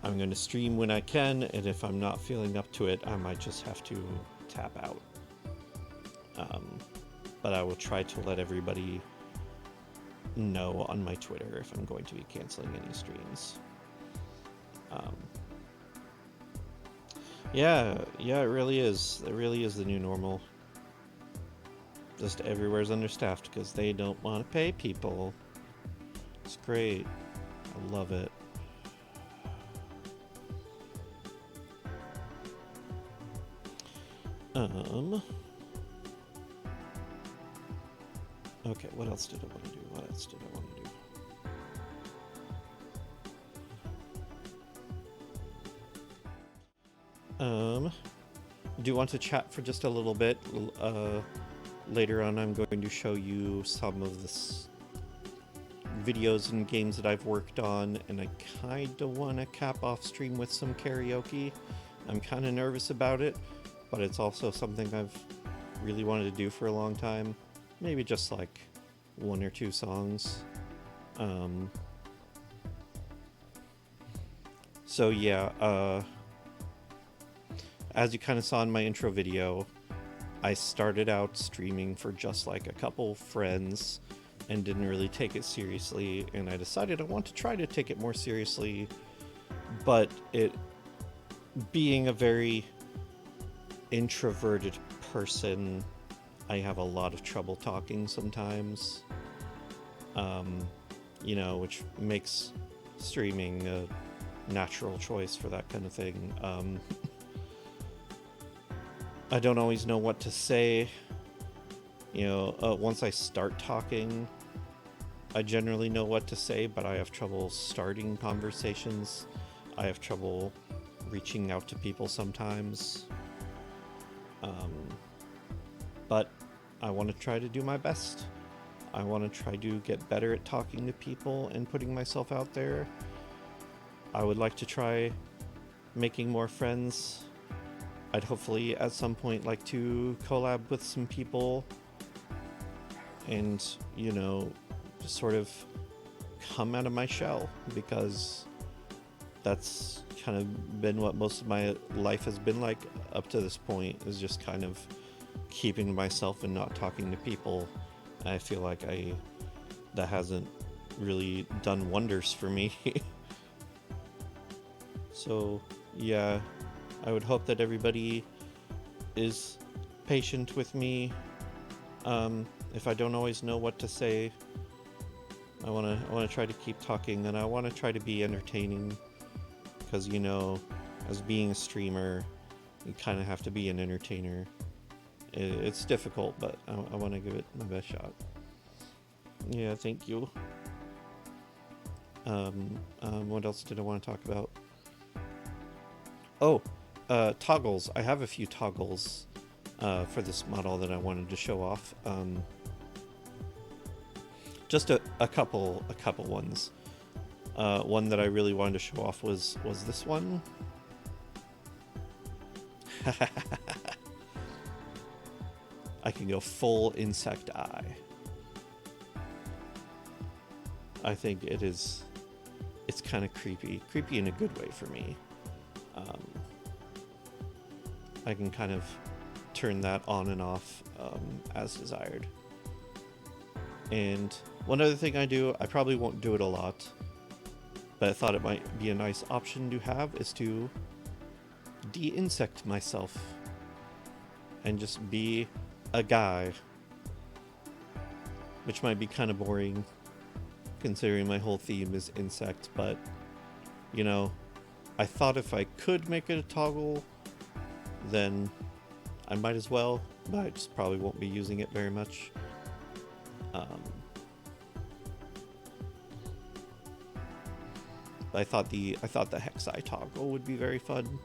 S1: I'm going to stream when I can, and if I'm not feeling up to it, I might just have to tap out. But I will try to let everybody know on my Twitter if I'm going to be canceling any streams. Yeah, it really is. It really is the new normal. Just everywhere's understaffed because they don't want to pay people. It's great. I love it. Okay, what else did I want to do? Do you want to chat for just a little bit? Later on, I'm going to show you some of the videos and games that I've worked on, and I kind of want to cap off stream with some karaoke. I'm kind of nervous about it, but it's also something I've really wanted to do for a long time. Maybe just like 1 or 2 songs. So yeah, as you kind of saw in my intro video, I started out streaming for just like a couple friends and didn't really take it seriously, and I decided I want to try to take it more seriously, but it being a very introverted person, I have a lot of trouble talking sometimes, which makes streaming a natural choice for that kind of thing. I don't always know what to say. Once I start talking, I generally know what to say, but I have trouble starting conversations. I have trouble reaching out to people sometimes. But I want to try to do my best. I want to try to get better at talking to people and putting myself out there. I would like to try making more friends. I'd hopefully at some point like to collab with some people and, just sort of come out of my shell, because that's kind of been what most of my life has been like up to this point, is just kind of keeping myself and not talking to people. I feel like that hasn't really done wonders for me. So yeah, I would hope that everybody is patient with me. If I don't always know what to say, I want to try to keep talking, and I want to try to be entertaining, because as being a streamer, you kind of have to be an entertainer. It's difficult, but I want to give it my best shot. Yeah, thank you. What else did I want to talk about? Oh, toggles. I have a few toggles for this model that I wanted to show off. just a couple ones. One that I really wanted to show off was this one. I can go full insect eye. I think it's kind of creepy in a good way for me. I can kind of turn that on and off as desired. And one other thing I do, I probably won't do it a lot, but I thought it might be a nice option to have, is to de-insect myself and just be a guy, which might be kind of boring considering my whole theme is insect, but you know, I thought if I could make it a toggle, then I might as well, but I just probably won't be using it very much. I thought the hex eye toggle would be very fun,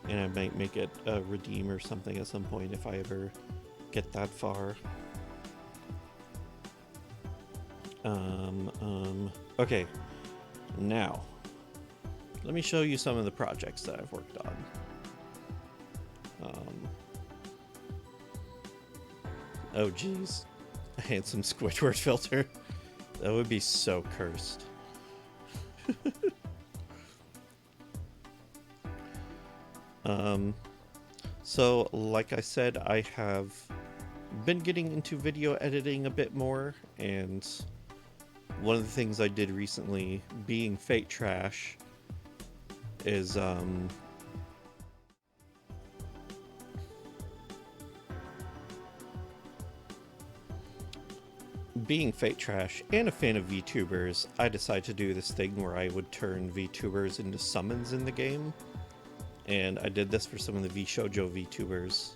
S1: and I might make it a redeem or something at some point if I ever get that far. Okay, now let me show you some of the projects that I've worked on. Oh geez, a handsome Squidward filter. That would be so cursed. So like I said, I have been getting into video editing a bit more, and one of the things I did recently, being Fate Trash, is being Fate Trash and a fan of VTubers, I decided to do this thing where I would turn VTubers into summons in the game. And I did this for some of the VShojo VTubers.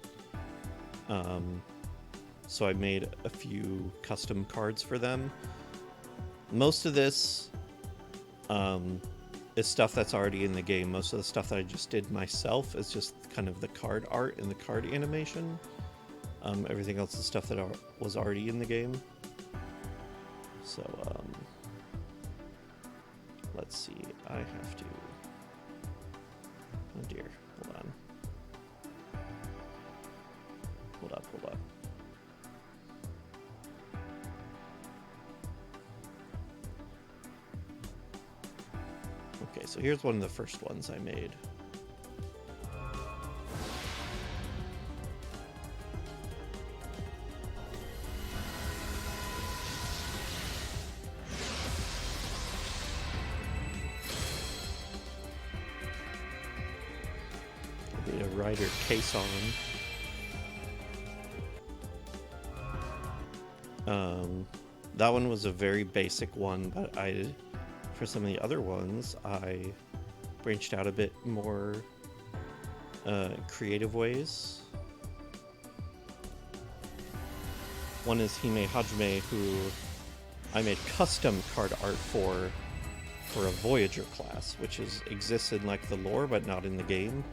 S1: So I made a few custom cards for them. Most of this is stuff that's already in the game. Most of the stuff that I just did myself is just kind of the card art and the card animation. Everything else is stuff that was already in the game. So, let's see, I have to, oh dear, hold on. Hold up. Okay, so here's one of the first ones I made. A rider case on. That one was a very basic one, but for some of the other ones, I branched out a bit more creative ways. One is Hime Hajime, who I made custom card art for a Voyager class, which exists in like the lore but not in the game.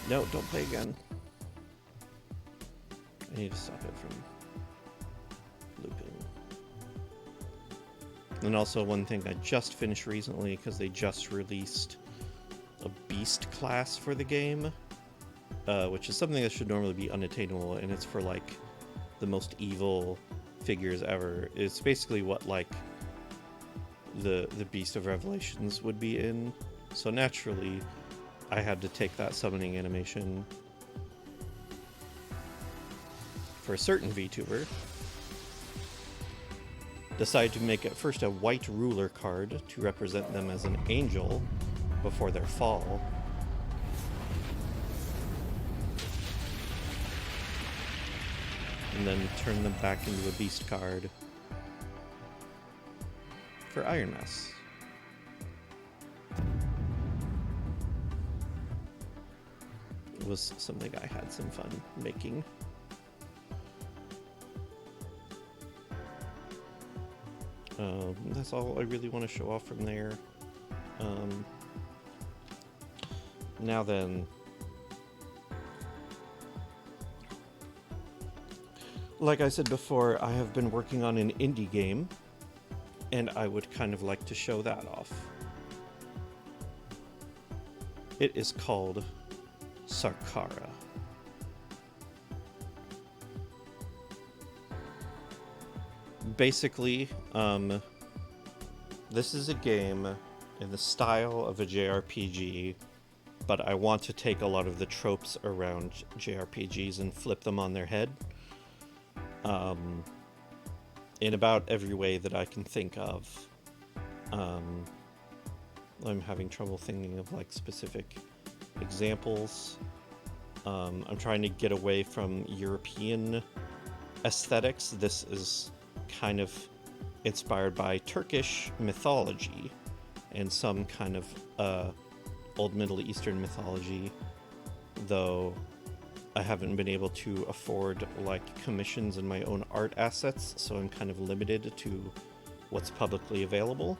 S1: No, don't play again. I need to stop it from looping. And also one thing I just finished recently, because they just released a beast class for the game, which is something that should normally be unattainable, and it's for like the most evil figures ever. It's basically what like the Beast of Revelations would be in. So naturally, I had to take that summoning animation for a certain VTuber. Decide to make it first a white ruler card to represent them as an angel before their fall. And then turn them back into a beast card for Iron Mass. It was something I had some fun making. That's all I really want to show off from there. Now then, like I said before, I have been working on an indie game, and I would kind of like to show that off. It is called Sarkara. Basically, this is a game in the style of a JRPG, but I want to take a lot of the tropes around JRPGs and flip them on their head. In about every way that I can think of. I'm having trouble thinking of like specific examples. I'm trying to get away from European aesthetics. This is kind of inspired by Turkish mythology and some kind of old Middle Eastern mythology, though I haven't been able to afford like commissions and my own art assets, so I'm kind of limited to what's publicly available.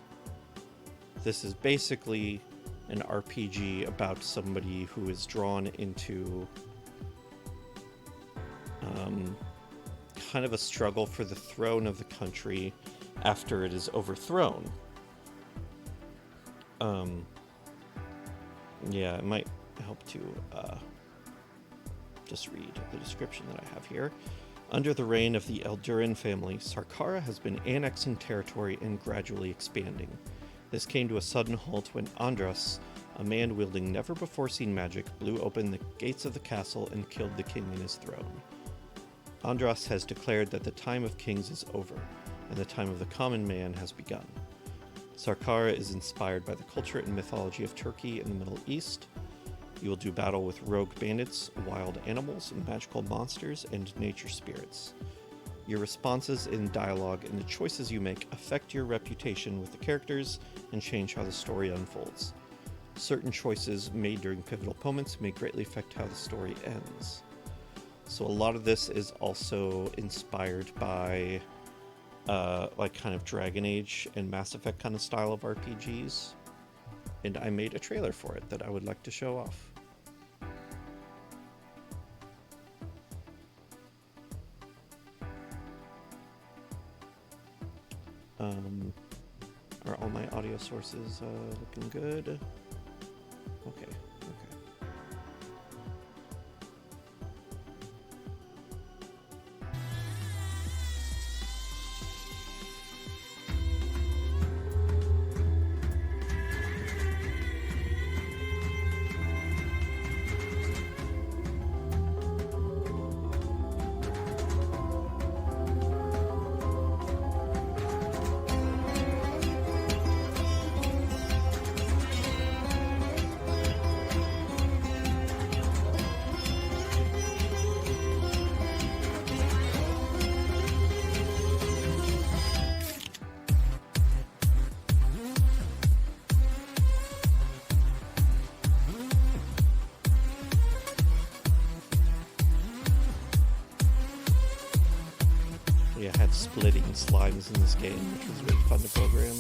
S1: This is basically an RPG about somebody who is drawn into kind of a struggle for the throne of the country after it is overthrown. Yeah, it might help to just read the description that I have here. Under the reign of the Elduran family, Sarkara has been annexing territory and gradually expanding. This came to a sudden halt when Andras, a man wielding never-before-seen magic, blew open the gates of the castle and killed the king in his throne. Andras has declared that the time of kings is over, and the time of the common man has begun. Sarkara is inspired by the culture and mythology of Turkey and the Middle East. You will do battle with rogue bandits, wild animals, magical monsters, and nature spirits. Your responses in dialogue and the choices you make affect your reputation with the characters and change how the story unfolds. Certain choices made during pivotal moments may greatly affect how the story ends. So a lot of this is also inspired by like kind of Dragon Age and Mass Effect kind of style of RPGs. And I made a trailer for it that I would like to show off. Are all my audio sources looking good? Okay. Yeah, I had splitting slimes in this game, which was really fun to program.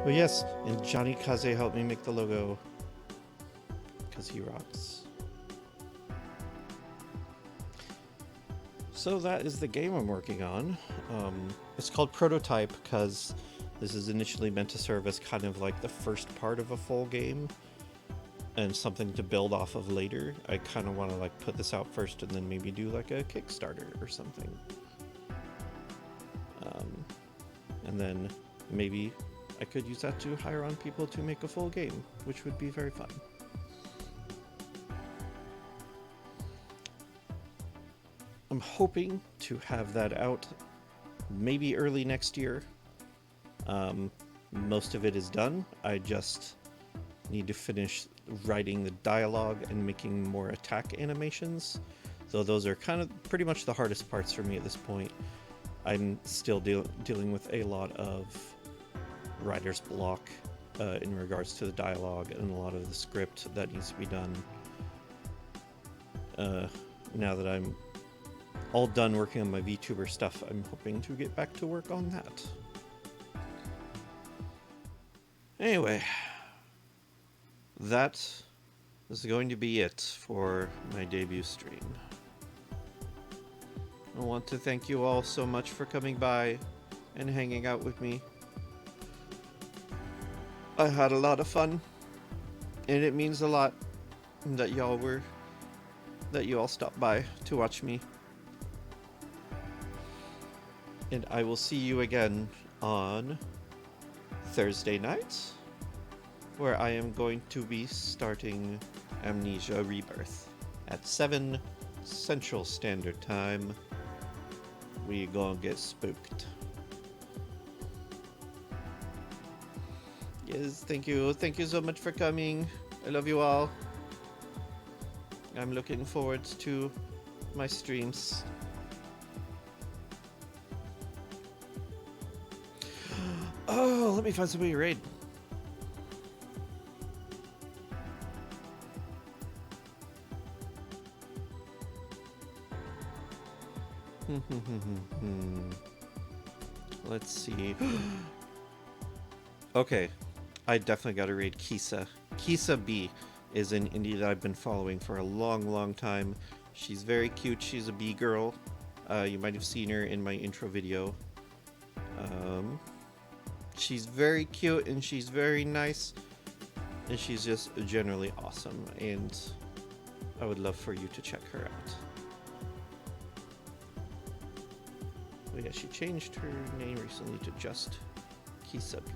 S1: Oh yes, and Johnny Kaze helped me make the logo. Because he rocks. So that is the game I'm working on. It's called Prototype because this is initially meant to serve as kind of like the first part of a full game and something to build off of later. I kind of want to like put this out first and then maybe do like a Kickstarter or something. And then maybe I could use that to hire on people to make a full game, which would be very fun. I'm hoping to have that out maybe early next year. Most of it is done. I just need to finish writing the dialogue and making more attack animations. So those are kind of pretty much the hardest parts for me at this point. I'm still dealing with a lot of writer's block in regards to the dialogue and a lot of the script that needs to be done. Now that I'm all done working on my VTuber stuff, I'm hoping to get back to work on that. Anyway, that is going to be it for my debut stream. I want to thank you all so much for coming by and hanging out with me. I had a lot of fun, and it means a lot that you all stopped by to watch me. And I will see you again on Thursday night, where I am going to be starting Amnesia Rebirth at 7 Central Standard Time. We gonna get spooked. Yes, thank you. Thank you so much for coming. I love you all. I'm looking forward to my streams. Oh, let me find somebody to raid. Let's see. Okay, I definitely got to raid Kisa. Kisa B is an indie that I've been following for a long time. She's very cute. She's a bee girl. You might have seen her in my intro video. She's very cute and she's very nice. And she's just generally awesome. And I would love for you to check her out. Oh yeah, she changed her name recently to just Kisa B.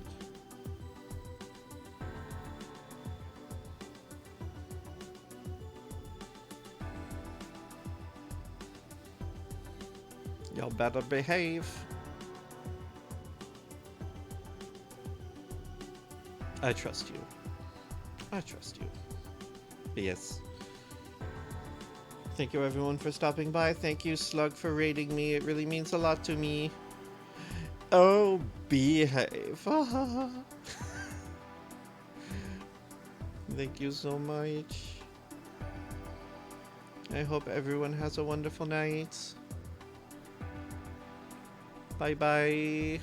S1: Y'all better behave. I trust you. I trust you. But yes. Thank you everyone for stopping by. Thank you Slug for raiding me. It really means a lot to me. Oh, behave. Thank you so much. I hope everyone has a wonderful night. Bye bye.